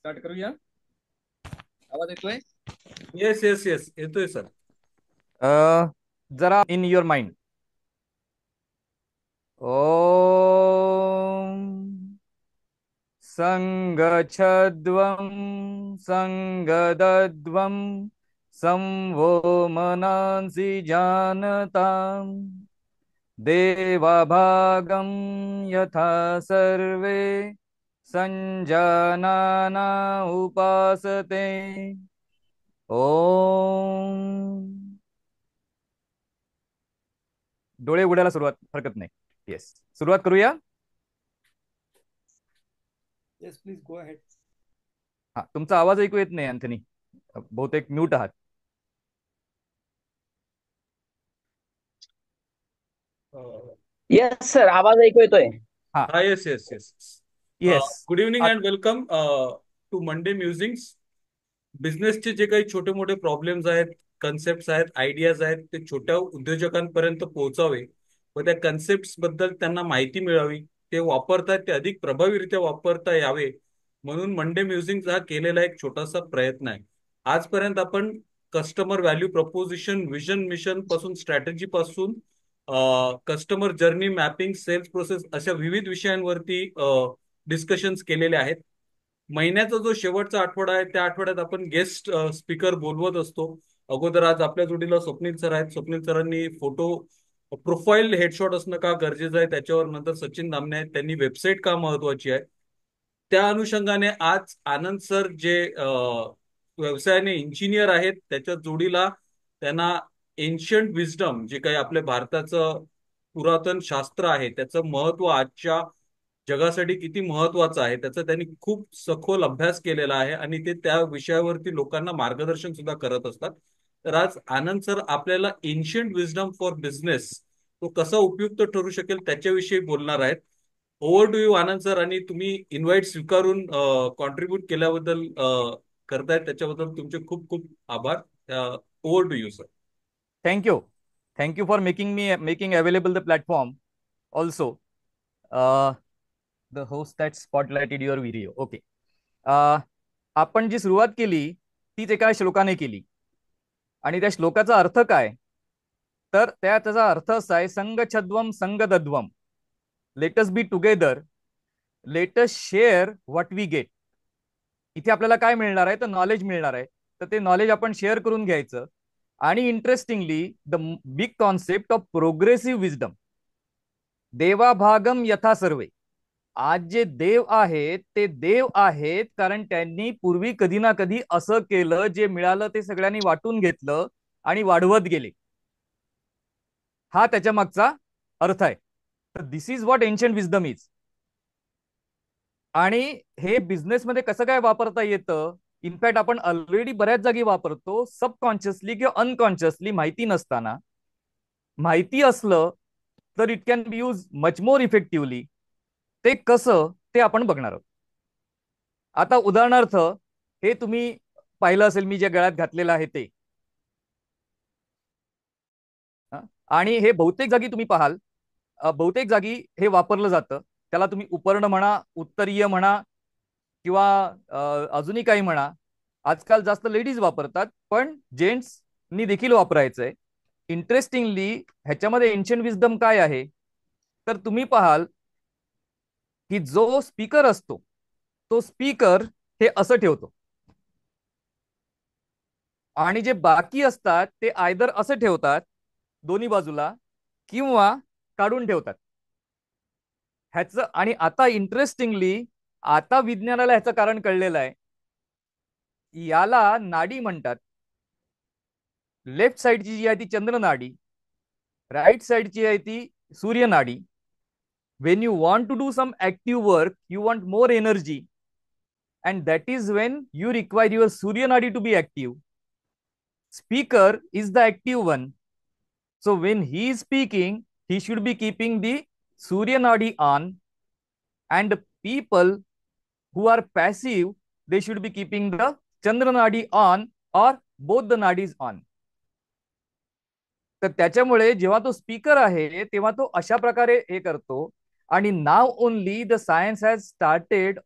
Start करूया. आवाज येतोय? येस येस येस येतोय सर. जरा इन युअर माइंड. ओम संगच्छध्वं संगदध्वं संवो मनांसि जानताम् देवाभागं यथा सर्वे संजानाना उपासते. ओम. डोळे उघडायला सुरुवात हरकत नाही. येस, सुरुवात करूया. Yes please go ahead. हा, तुमचा आवाज ऐकू येत नाही अँथनी. बहुतेक म्यूट आहात. येस सर, आवाज ऐकू येतोय. हा. हा yes yes yes. Yes. Good evening and welcome to Monday musings. बिझनेसचे जे काही छोटे मोठे प्रॉब्लेम्स आहेत, कन्सेप्ट आहेत, आयडियाज आहेत, ते छोट्या उद्योजकांपर्यंत पोहोचावे व त्या कन्सेप्ट बद्दल त्यांना माहिती मिळावी, ते वापरतायत ते अधिक प्रभावीरित्या वापरता यावे म्हणून मंडे म्युझिंग्स हा केलेला एक छोटासा प्रयत्न आहे. आजपर्यंत आपण customer value proposition, vision, mission पासून, स्ट्रॅटेजी पासून, customer journey mapping, sales process अशा विविध विषयांवरती डिस्कशन्स केलेले आहेत. महिन्याचा जो शेवटचा आठवडा आहे त्या आठवड्यात आपण गेस्ट स्पीकर बोलवत असतो. अगोदर आज आपल्या जोडीला स्वप्नील सर आहेत. स्वप्नील सरांनी फोटो प्रोफाईल हेडशॉट असणं का गरजेचं आहे त्याच्यावर, नंतर सचिन दामणे आहेत, त्यांनी वेबसाईट का महत्वाची आहे त्या अनुषंगाने आज आनंद सर जे व्यवसायाने इंजिनियर आहेत त्याच्या जोडीला त्यांना एन्शंट विजडम जे काही आपल्या भारताचं पुरातन शास्त्र आहे त्याचं महत्व आजच्या जगासाठी किती महत्वाचं आहे त्याचा त्यांनी खूप सखोल अभ्यास केलेला आहे आणि ते त्या विषयावरती लोकांना मार्गदर्शन सुद्धा करत असतात. तर आज आनंद सर आपल्याला एन्शंट विजडम फॉर बिझनेस तो कसा उपयुक्त ठरू शकेल त्याच्याविषयी बोलणार आहेत. Over to you Anand sir, आणि तुम्ही इन्व्हाइट स्वीकारून कॉन्ट्रीब्युट केल्याबद्दल करतायत त्याच्याबद्दल तुमचे खूप खूप आभार. Over to you sir. Thank you. Thank you for making available the platform also. The host that spotlighted your video. Okay. आपण जी सुरुवात केली तीच एका श्लोकाने केली. आणि त्या श्लोकाचा अर्थ काय? तर त्याचा अर्थ असा आहे, संगच्छध्वम संगदध्वम. Let us be together, let us share what we get. इथे आपल्याला काय मिळणार आहे? तर नॉलेज मिळणार आहे. तर ते नॉलेज आपण शेअर करून घ्यायचं. आणि interestingly the big concept of progressive wisdom, देवाभागम यथा सर्वे. आज जे देव आहेत ते देव आहेत कारण त्यांनी पूर्वी कधी ना कधी असं केलं, जे मिळालं ते सगळ्यांनी वाटून घेतलं आणि वाढवत गेले. हा त्याच्या मागचा अर्थ आहे. तर this is what ancient wisdom is. आणि हे बिझनेसमध्ये कसं काय वापरता येतं? इनफॅक्ट आपण ऑलरेडी बऱ्याच जागी वापरतो, सबकॉन्शियसली किंवा अनकॉन्शियसली, माहिती नसताना. माहिती असलं तर it can be use much more effectively. ते कसं ते आपण बघणार आहोत. आता उदाहरणार्थ, हे तुम्ही पाहिलं असेल मी जे गळ्यात घातलेलं आहे ते. आणि हे बहुतेक जागी तुम्ही पाहाल, बहुतेक जागी हे वापरलं जातं. त्याला तुम्ही उपर्ण म्हणा, उत्तरीय म्हणा, किंवा अजूनही काही म्हणा. आजकाल जास्त लेडीज वापरतात, पण जेंट्सनी देखील वापरायचंय. इंटरेस्टिंगली ह्याच्यामध्ये एन्शियंट विजडम काय आहे? तर तुम्ही पाहाल की जो स्पीकर असतो तो स्पीकर हे असं ठेवतो, आणि जे बाकी असतात ते आयदर असं ठेवतात दोन्ही बाजूला, किंवा काढून ठेवतात. ह्याचं आणि आता इंटरेस्टिंगली आता विज्ञानाला ह्याचं कारण कळलेलं आहे. याला नाडी म्हणतात. लेफ्ट साइडची जी आहे ती चंद्र नाडी, राईट साइडची आहे ती सूर्य नाडी. when you want to do some active work, you want more energy, and that is when you require your surya nadi to be active. Speaker is the active one, so when he is speaking he should be keeping the surya nadi on, and people who are passive, they should be keeping the chandra nadi on, or both the nadis on. तर त्याच्यामुळे जेव्हा तो speaker आहे तेव्हा तो अशा प्रकारे हे करतो. आणि नाव only the science has started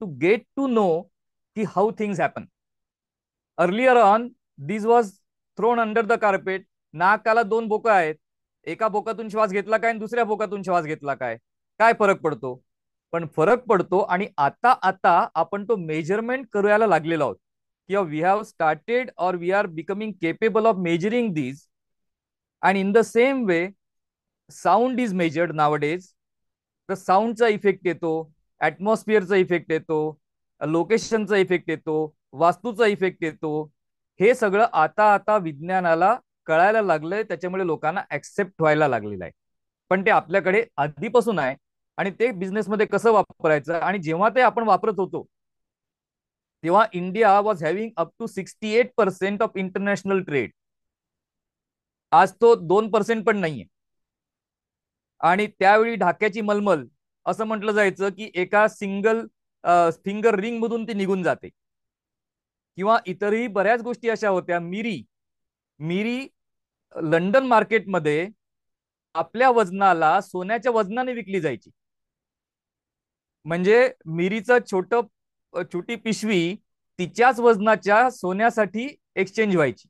to get to know की how things happen. Earlier on this was thrown under the carpet. नाकाला दोन बोका आहेत, एका बोकातून श्वास घेतला काय आणि दुसऱ्या बोकातून श्वास घेतला काय, काय फरक पडतो? पण फरक पडतो. आणि आता आता आपण तो मेजरमेंट करायला लागलेलो आहोत, किंवा we have started or we are becoming capable of measuring this. And in the same way sound is measured nowadays. तर साऊंडचा इफेक्ट येतो, ऍटमॉस्फिअरचा इफेक्ट येतो, लोकेशनचा इफेक्ट येतो, वास्तूचा इफेक्ट येतो. हे सगळं आता आता विज्ञानाला कळायला लागलंय, त्याच्यामुळे लोकांना ऍक्सेप्ट व्हायला लागलेलं आहे. पण ते आपल्याकडे आधीपासून आहे. आणि ते बिझनेसमध्ये कसं वापरायचं, आणि जेव्हा ते आपण वापरत होतो तेव्हा India was having up to 68% of international trade. आज तो 2% पण नाहीये. आणि त्यावेळी ढाक्याची मलमल असं म्हटलं जायचं की एका सिंगल फिंगर रिंग मधून ती निघून जाते. किंवा इतरही बऱ्याच गोष्टी अशा होत्या. मिरी मिरी लंडन मार्केटमध्ये आपल्या वजनाला सोन्याच्या वजनाने विकली जायची. म्हणजे मिरीचं छोटी पिशवी तिच्याच वजनाच्या सोन्यासाठी एक्सचेंज व्हायची.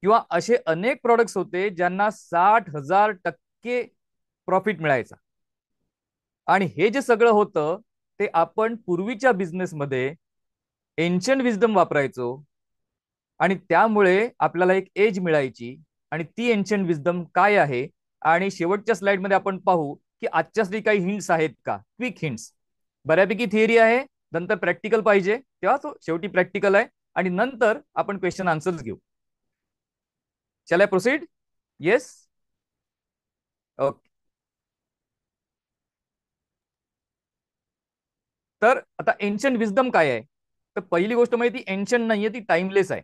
किंवा असे अनेक प्रोडक्ट्स होते ज्यांना 60,000% प्रॉफिट मिळायचा. आणि हे जे सगळं होतं ते आपण पूर्वीच्या बिझनेसमध्ये एन्शंट विजडम वापरायचो. आणि त्यामुळे आपल्याला एक एज मिळायची. आणि ती एन्शंट विजडम काय आहे, आणि शेवटच्या स्लाइडमध्ये आपण पाहू की आजच्यासाठी काही हिंट्स आहेत का, क्विक हिंट्स. बऱ्यापैकी थिअरी आहे, नंतर प्रॅक्टिकल पाहिजे, तेव्हा तो शेवटी प्रॅक्टिकल आहे. आणि नंतर आपण क्वेश्चन आन्सर्स घेऊ. Shall I proceed? Yes, okay. तर आता एन्शंट विजडम काय आहे? तर पहिली गोष्ट म्हणजे ती एन्शंट नाहीये, ती टाइमलेस आहे.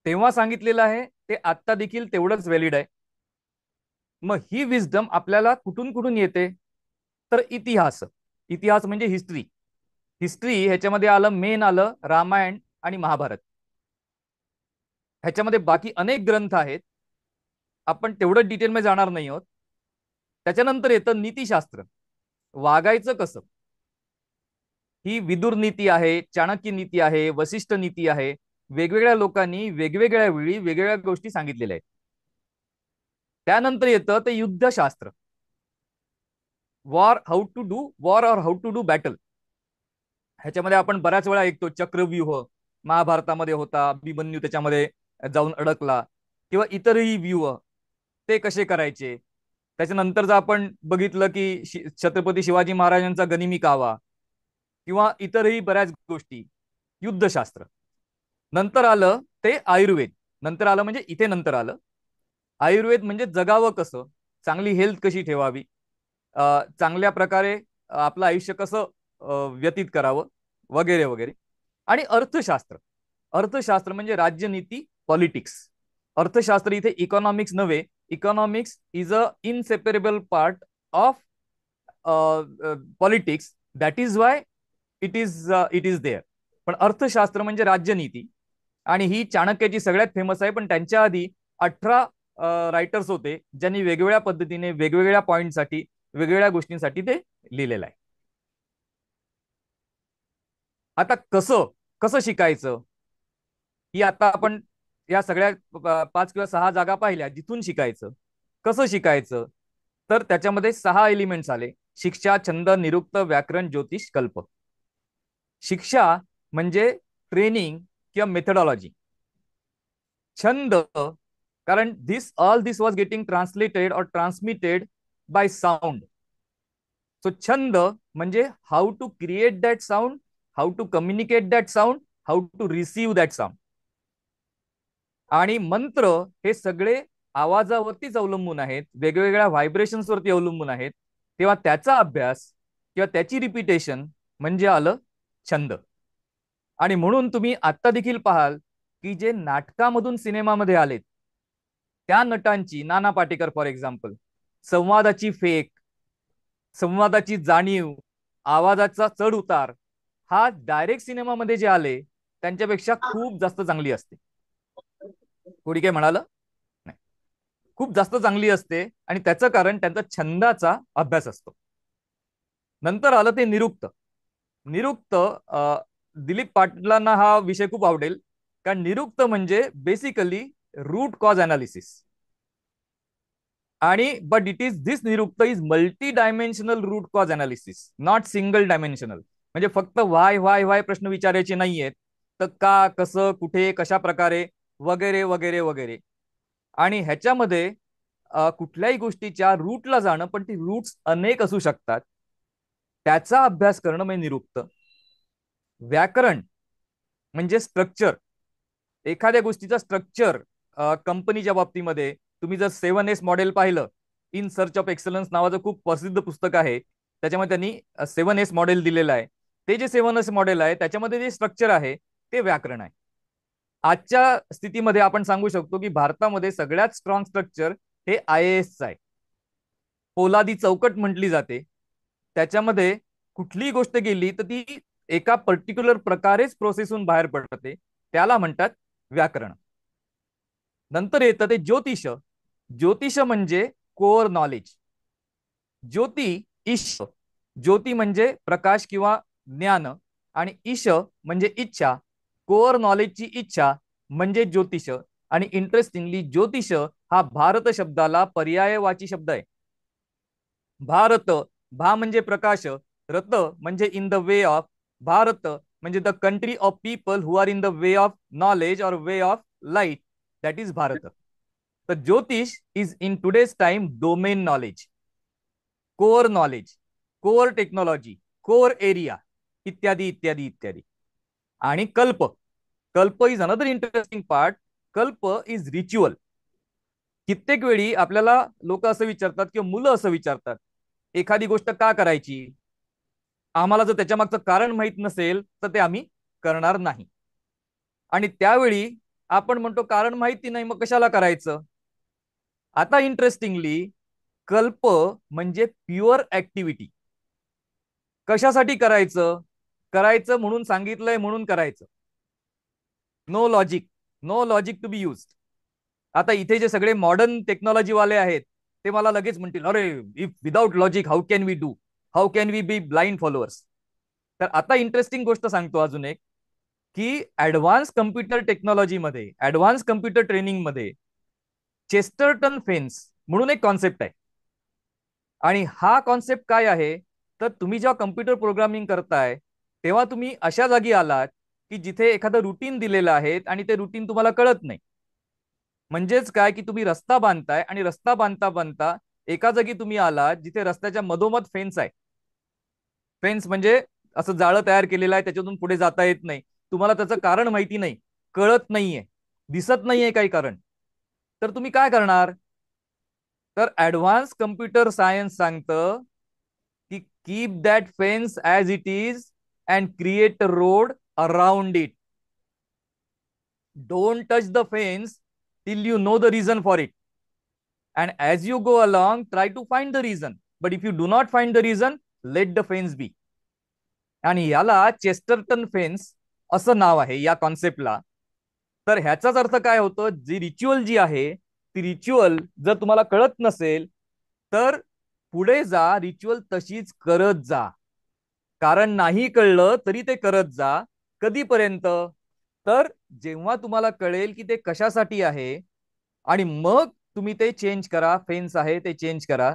तेव्हा सांगितलेलं आहे ते आत्ता देखील तेवढंच व्हॅलिड आहे. मग ही विजडम आपल्याला कुठून कुठून येते? तर इतिहास. इतिहास म्हणजे हिस्ट्री. हिस्ट्री ह्याच्यामध्ये आलं, मेन आलं रामायण आणि महाभारत. ह्याच्यामध्ये बाकी अनेक ग्रंथ आहेत, आपण तेवढं डिटेलमध्ये जाणार नाही आहोत. त्याच्यानंतर येतं नीतिशास्त्र. वागायचं कसं, ही विदुर नीती आहे, चाणक्य नीती आहे, वशिष्ठ नीती आहे. वेगवेगळ्या लोकांनी वेगवेगळ्या वेळी वेगवेगळ्या गोष्टी सांगितलेल्या आहेत. त्यानंतर येतं ते युद्धशास्त्र. वॉर और हाऊ टू डू बॅटल. ह्याच्यामध्ये आपण बऱ्याच वेळा ऐकतो चक्रव्यूह, महाभारतामध्ये होता, अभिमन्यू त्याच्यामध्ये जाऊन अडकला. किंवा इतरही व्यूह ते कसे करायचे. त्याच्यानंतर जर आपण बघितलं की छत्रपती शिवाजी महाराजांचा गनिमी कावा, किंवा इतरही बऱ्याच गोष्टी. युद्धशास्त्र. नंतर आलं ते आयुर्वेद. नंतर आलं म्हणजे इथे नंतर आलं आयुर्वेद, म्हणजे जगावं कसं, चांगली हेल्थ कशी ठेवावी, चांगल्या प्रकारे आपलं आयुष्य कसं व्यतीत करावं, वगैरे वगैरे. आणि अर्थशास्त्र. अर्थशास्त्र म्हणजे राज्यनीती, पॉलिटिक्स. अर्थशास्त्र इथे इकॉनॉमिक्स नव्हे, economics is a inseparable part of politics. That is why it is there. पण अर्थशास्त्र म्हणजे राज्यनीती. आणि ही चाणक्याची सगळ्यात फेमस आहे, पण त्यांच्या आधी 18 रायटर्स होते ज्यांनी वेगवेगळ्या पद्धतीने वेगवेगळ्या पॉइंटसाठी वेगवेगळ्या गोष्टींसाठी ते लिहिलेलं आहे. आता कसं कसं शिकायचं, ही आता आपण या सगळ्या 5 किंवा 6 जागा पाहिल्या जिथून शिकायचं. कसं शिकायचं, तर त्याच्यामध्ये 6 एलिमेंट्स आले: शिक्षा, छंद, निरुक्त, व्याकरण, ज्योतिष, कल्प. शिक्षा म्हणजे ट्रेनिंग किंवा मेथडॉलॉजी. छंद, कारण all this was getting translated or transmitted by sound. So छंद म्हणजे how to create that sound, how to communicate that sound, how to receive that sound. आणि मंत्र हे सगळे आवाजावरतीच अवलंबून आहेत, वेगवेगळ्या व्हायब्रेशन्सवरती अवलंबून आहेत. तेव्हा त्याचा अभ्यास किंवा त्याची रिपिटेशन म्हणजे आलं छंद. आणि म्हणून तुम्ही आता देखील पाहाल की जे नाटकामधून सिनेमामध्ये आलेत त्या नटांची, नाना पाटेकर फॉर एक्झाम्पल, संवादाची फेक, संवादाची जाणीव, आवाजाचा चढ उतार, हा डायरेक्ट सिनेमामध्ये जे आले त्यांच्यापेक्षा खूप जास्त चांगली असते. कोणी काय म्हणाल? नाही, खूप जास्त चांगली असते. आणि त्याचं कारण त्यांचा छंदाचा अभ्यास असतो. नंतर आलं ते निरुक्त. निरुक्त दिलीप पाटलांना हा विषय खूप आवडेल, कारण निरुक्त म्हणजे बेसिकली रूट कॉज अनालिसिस. आणि but it is this nirukta is multi dimensional root cause analysis, not single dimensional. म्हणजे फक्त व्हाय व्हाय व्हाय प्रश्न विचारायचे नाहीयेत, तर का, कसं, कुठे, कशा प्रकारे, वगैरे वगैरे वगैरे. आणि ह्याच्यामध्ये कुठल्याही गोष्टीच्या रूटला जाणं, पण ती रूट्स अनेक असू शकतात, त्याचा अभ्यास करणं म्हणजे निरुक्त. व्याकरण म्हणजे स्ट्रक्चर, एखाद्या गोष्टीचा स्ट्रक्चर. कंपनीच्या बाबतीमध्ये तुम्ही जर 7S मॉडेल पाहिलं, इन सर्च ऑफ एक्सलन्स नावाचं खूप प्रसिद्ध पुस्तक आहे, त्याच्यामध्ये त्यांनी 7S मॉडेल दिलेलं आहे. ते जे 7S मॉडेल आहे त्याच्यामध्ये जे स्ट्रक्चर आहे ते व्याकरण आहे. आजच्या स्थितीमध्ये आपण सांगू शकतो की भारतामध्ये सगळ्यात स्ट्रॉंग स्ट्रक्चर हे IAS आहे. पोलादी चौकट म्हटली जाते. त्याच्यामध्ये कुठलीही गोष्ट गेली तर ती एका पर्टिक्युलर प्रकारेच प्रोसेसहून बाहेर पडते, त्याला म्हणतात व्याकरण. नंतर येतं ते ज्योतिष. ज्योतिष म्हणजे कोअर नॉलेज. ज्योती, ईश. ज्योती म्हणजे प्रकाश किंवा ज्ञान, आणि ईश म्हणजे इच्छा. कोअर नॉलेजची इच्छा म्हणजे ज्योतिष. आणि इंटरेस्टिंगली ज्योतिष हा भारत शब्दाला पर्यायवाची शब्द आहे. भारत, भा म्हणजे प्रकाश, रत म्हणजे in the way of. Bharat म्हणजे the country of people who are in the way of knowledge or way of light, that is Bharat. तर jyotish is in today's time domain knowledge, core knowledge, core technology, core area, इत्यादी इत्यादी इत्यादी. आणि kalpa, kalpa is another interesting part. Kalpa is ritual. कित्येक वेळी आपल्याला लोक असं विचारतात किंवा मुलं असं विचारतात, एखादी गोष्ट का करायची, आम्हाला जर त्याच्या मागचं कारण माहित नसेल तर ते आम्ही करणार नाही. आणि त्यावेळी आपण म्हणतो कारण माहिती नाही मग कशाला करायचं. आता इंटरेस्टिंगली, कल्प म्हणजे प्युअर ऍक्टिव्हिटी. कशासाठी करायचं, करायचं म्हणून सांगितलंय म्हणून करायचं. No logic, no logic to be use. आता इथे जे सगळे मॉडर्न टेक्नॉलॉजी वाले आहेत ते मला लगेच म्हणतील, अरे if without logic how can we do, how can we be blind followers. तर आता इंटरेस्टिंग गोष्ट सांगतो अजून एक, की ऍडव्हान्स कम्प्युटर टेक्नॉलॉजीमध्ये, ऍडव्हान्स कम्प्युटर ट्रेनिंगमध्ये चेस्टरटन फेन्स म्हणून एक कॉन्सेप्ट आहे. आणि हा कॉन्सेप्ट काय आहे, तर तुम्ही जेव्हा कम्प्युटर प्रोग्रामिंग करताय तेव्हा तुम्ही अशा जागी आलात की जिथे एखादं रुटीन दिलेलं आहे आणि ते रुटीन तुम्हाला कळत नाही. म्हणजेच काय, की तुम्ही रस्ता बांधताय आणि रस्ता बांधता बांधता एका जागी तुम्ही आलात जिथे रस्त्याच्या मधोमध फेन्स आहे. फेन्स म्हणजे असं जाळं तयार केलेलं आहे, त्याच्यातून पुढे जाता येत नाही. तुम्हाला त्याचं कारण माहिती नाही, कळत नाहीये, दिसत नाहीये काही कारण. तर तुम्ही काय करणार, तर ऍडव्हान्स कम्प्युटर सायन्स सांगतं की keep that fence as it is and create a road around it. Don't touch the fence till you know the reason for it, and as you go along try to find the reason, but if you do not find the reason, let the fence be. आणि याला Chesterton fence असं नाव आहे या कॉन्सेप्टला. तर ह्याचाच अर्थ काय होतो, जी रिच्युअल जी आहे ती रिच्युअल जर तुम्हाला कळत नसेल तर पुढे जा, रिच्युअल तशीच करत जा. कारण नाही कळलं तरी ते करत जा. कधीपर्यंत, तर जेव्हा तुम्हाला कळेल की ते कशासाठी आहे, आणि मग तुम्ही ते चेंज करा. फेन्स आहे ते चेंज करा,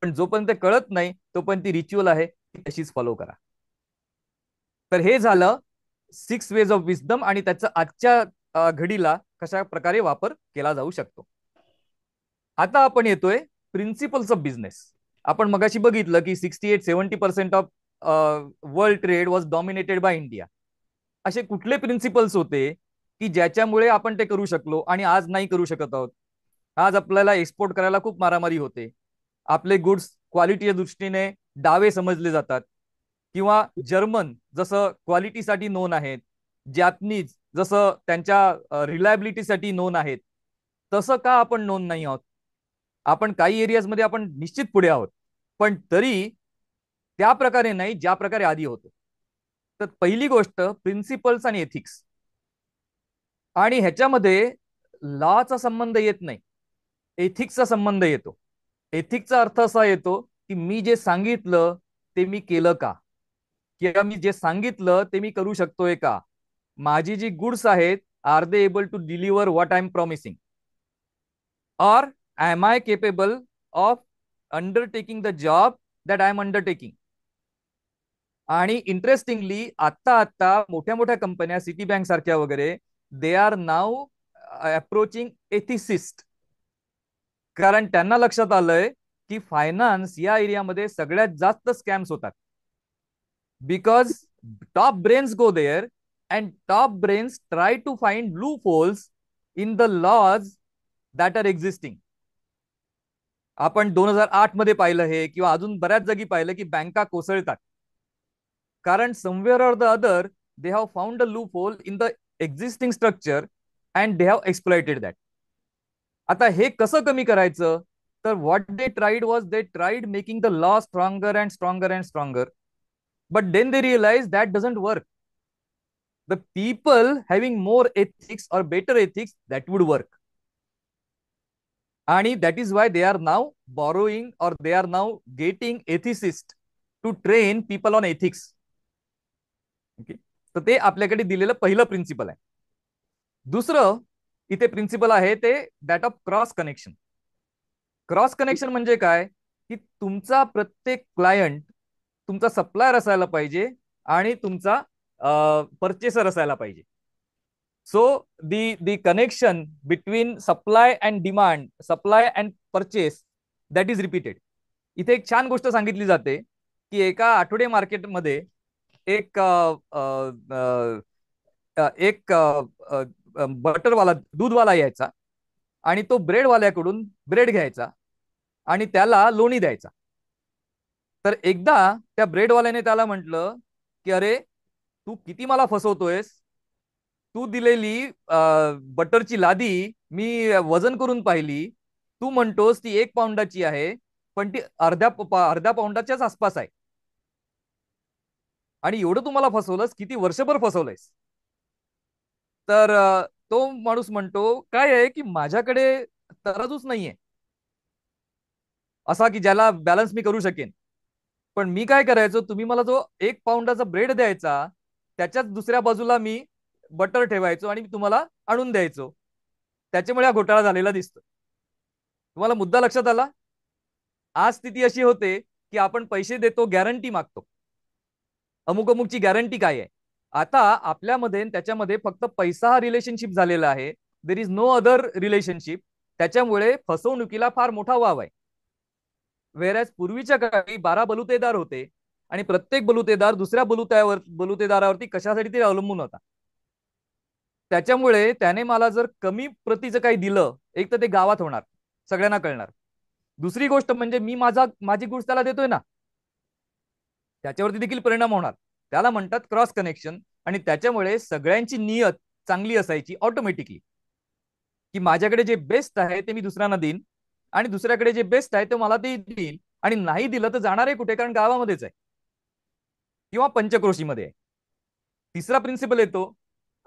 पण जोपर्यंत कळत नाही तोपर्यंत ती रिच्युअल आहे ती तशीच फॉलो करा. तर हे झालं 6 वेज ऑफ विजडम आणि त्याचा आजच्या घडीला कशा प्रकारे वापर केला जाऊ शकतो. आता आपण येतोय प्रिन्सिपल्स ऑफ बिझनेस. आपण मगाशी बघितलं की 68-70% of world trade was dominated by India. असे कुठले प्रिन्सिपल्स होते की ज्याच्यामुळे आपण ते करू शकलो आणि आज नाही करू शकत आहोत. आज आपल्याला एक्सपोर्ट करायला खूप मारामारी होते. आपले गुड्स क्वालिटीच्या दृष्टीने डावे समजले जातात. किंवा जर्मन जसं क्वालिटीसाठी नोन आहेत, जॅपनीज जसं त्यांच्या रिलायबिलिटीसाठी नोन आहेत, तसं का आपण नोन नाही आहोत. आपण काही एरियाजमध्ये आपण निश्चित पुढे आहोत, पण तरी त्या प्रकारे नाही ज्या प्रकारे आधी होतो. तर पहिली गोष्ट प्रिन्सिपल्स आणि एथिक्स. आणि ह्याच्यामध्ये लॉचा संबंध येत नाही, एथिक्सचा संबंध येतो. एथिक्सचा अर्थ असा येतो की मी जे सांगितलं ते मी केलं का. किंवा मी जे सांगितलं ते मी करू शकतोय का, माझी जी गुड्स आहेत are they able to deliver what I am promising, or am I capable of undertaking the job that I am undertaking. आणि इंटरेस्टिंगली आत्ता आत्ता मोठ्या मोठ्या कंपन्या सिटी बँक सारख्या वगैरे they are now approaching ethicist, कारण त्यांना लक्षात आलंय की फायनान्स या एरियामध्ये सगळ्यात जास्त स्कॅम्स होतात. Because top brains go there and top brains try to find loopholes in the laws that are existing. आपण 2008 मध्ये पाहिलं हे, किंवा अजून बऱ्याच जागी पाहिलं की बँका कोसळतात, कारण somewhere or the other they have found a loophole in the existing structure and they have exploited that. आता हे कसं कमी करायचं, तर what they tried was they tried making the law stronger and stronger and stronger, but then they realise that doesn't work. The people having more ethics or better ethics that would work. आणि that is why they are now borrowing और दे are now getting ethicist to train people on ethics. Okay, तर ते आपल्याकडे दिलेलं पहिलं principal आहे. दुसरं इथे प्रिन्सिपल आहे ते that of cross connection. Cross connection म्हणजे काय, की तुमचा प्रत्येक क्लायंट तुमचा सप्लायर असायला पाहिजे आणि तुमचा परचेसर असायला पाहिजे. So the connection between supply and demand, supply and purchase, that is repeated. इथे एक छान गोष्ट सांगितली जाते की एका आठवडे मार्केटमध्ये एक एक बटरवाला, दूधवाला यायचा आणि तो ब्रेडवाल्याकडून ब्रेड घ्यायचा आणि त्याला लोणी द्यायचा. तर एकदा त्या ब्रेडवाल्याने त्याला म्हटलं की अरे तू किती मला फसवतोयस, तू दिलेली बटरची लादी मी वजन करून पाहिली, तू म्हणतोस ती 1 पाऊंडाची आहे, पण ती अर्ध्या पाऊंडाच्याच आसपास आहे. आणि एवढं तुम्हाला फसवलंस, किती वर्षभर फसवलंयस. तर तो माणूस म्हणतो काय आहे की माझ्याकडे तराजूच नाहीये असा की ज्याला बॅलन्स मी करू शकेन. पण मी काय करायचो, तुम्ही मला जो 1 पाऊंडाचा ब्रेड द्यायचा त्याच्याच दुसऱ्या बाजूला मी बटर ठेवायचो आणि मी तुम्हाला आणून द्यायचो. त्याच्यामुळे हा घोटाळा झालेला दिसतो. तुम्हाला मुद्दा लक्षात आला. आज स्थिती अशी होते की आपण पैसे देतो, गॅरंटी मागतो, अमुक अमुकची गॅरंटी काय आहे. आता आपल्यामध्ये त्याच्यामध्ये फक्त पैसा हा रिलेशनशिप झालेला आहे, there is no other relationship. त्याच्यामुळे फसवणुकीला फार मोठा वाव आहे. वेरॅज पूर्वीच्या काळी 12 बलुतेदार होते आणि प्रत्येक बलुतेदार दुसऱ्या बलुतेदारावरती कशासाठी ते अवलंबून होता. त्याच्यामुळे त्याने मला जर कमी प्रतीचं काही दिलं, एक तर ते गावात होणार, सगळ्यांना कळणार. दुसरी गोष्ट म्हणजे मी माझी गुड्स त्याला देतोय ना, त्याच्यावरती देखील परिणाम होणार. त्याला म्हणतात क्रॉस कनेक्शन. आणि त्याच्यामुळे सगळ्यांची नियत चांगली असायची ऑटोमॅटिकली, की माझ्याकडे जे बेस्ट आहे ते मी दुसऱ्यांना देईन आणि दुसऱ्याकडे जे बेस्ट आहे ते मला ते देईल. आणि नाही दिलं तर जाणार आहे कुठे, कारण गावामध्येच आहे किंवा पंचक्रोशीमध्ये आहे. तिसरा प्रिन्सिपल येतो,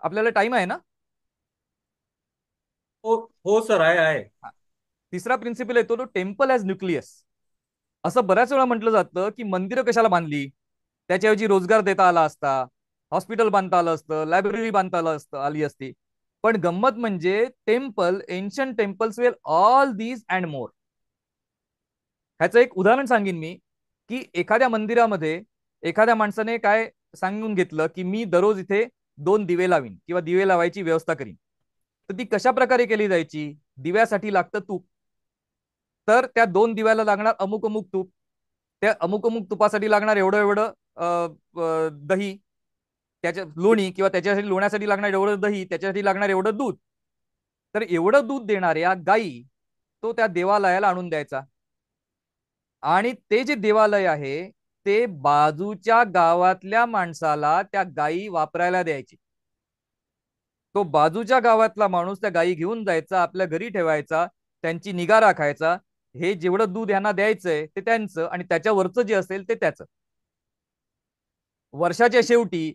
आपल्याला टाइम आहे ना. हो हो सर, आहे. हा. तिसरा प्रिन्सिपल येतो तो टेम्पल ॲज न्यूक्लियस. असं बऱ्याच वेळा म्हटलं जातं की मंदिरं कशाला बांधली, त्याच्याऐवजी रोजगार देता आला असता, हॉस्पिटल बांधता आलं असतं, लायब्ररी बांधता आली असती. पण गंमत म्हणजे temple, ancient temples well all these and more. ह्याचं एक उदाहरण सांगेन मी, की एखाद्या मंदिरामध्ये एखाद्या माणसाने काय सांगून घेतलं की मी दररोज इथे 2 दिवे लावीन किंवा दिवे लावायची व्यवस्था करीन. तर ती कशा प्रकारे केली जायची, दिव्यासाठी लागतं तूप. तर त्या 2 दिव्याला लागणार अमुक अमुक तूप, त्या अमुक अमुक तुपासाठी लागणार एवढं एवढं दही, त्याच्या लोणी किंवा त्याच्यासाठी लोण्यासाठी लागणार एवढं दही, त्याच्यासाठी लागणार एवढं दूध. तर एवढं दूध देणाऱ्या गायी तो त्या देवालयाला आणून द्यायचा. आणि ते जे देवालय आहे ते बाजूच्या गावातल्या माणसाला त्या गायी वापरायला द्यायची. तो बाजूच्या गावातला माणूस त्या गायी घेऊन जायचा, आपल्या घरी ठेवायचा, त्यांची निगा राखायचा. हे जेवढं दूध यांना द्यायचंय ते त्यांचं आणि त्याच्यावरचं जे असेल ते त्याचं. वर्षाच्या शेवटी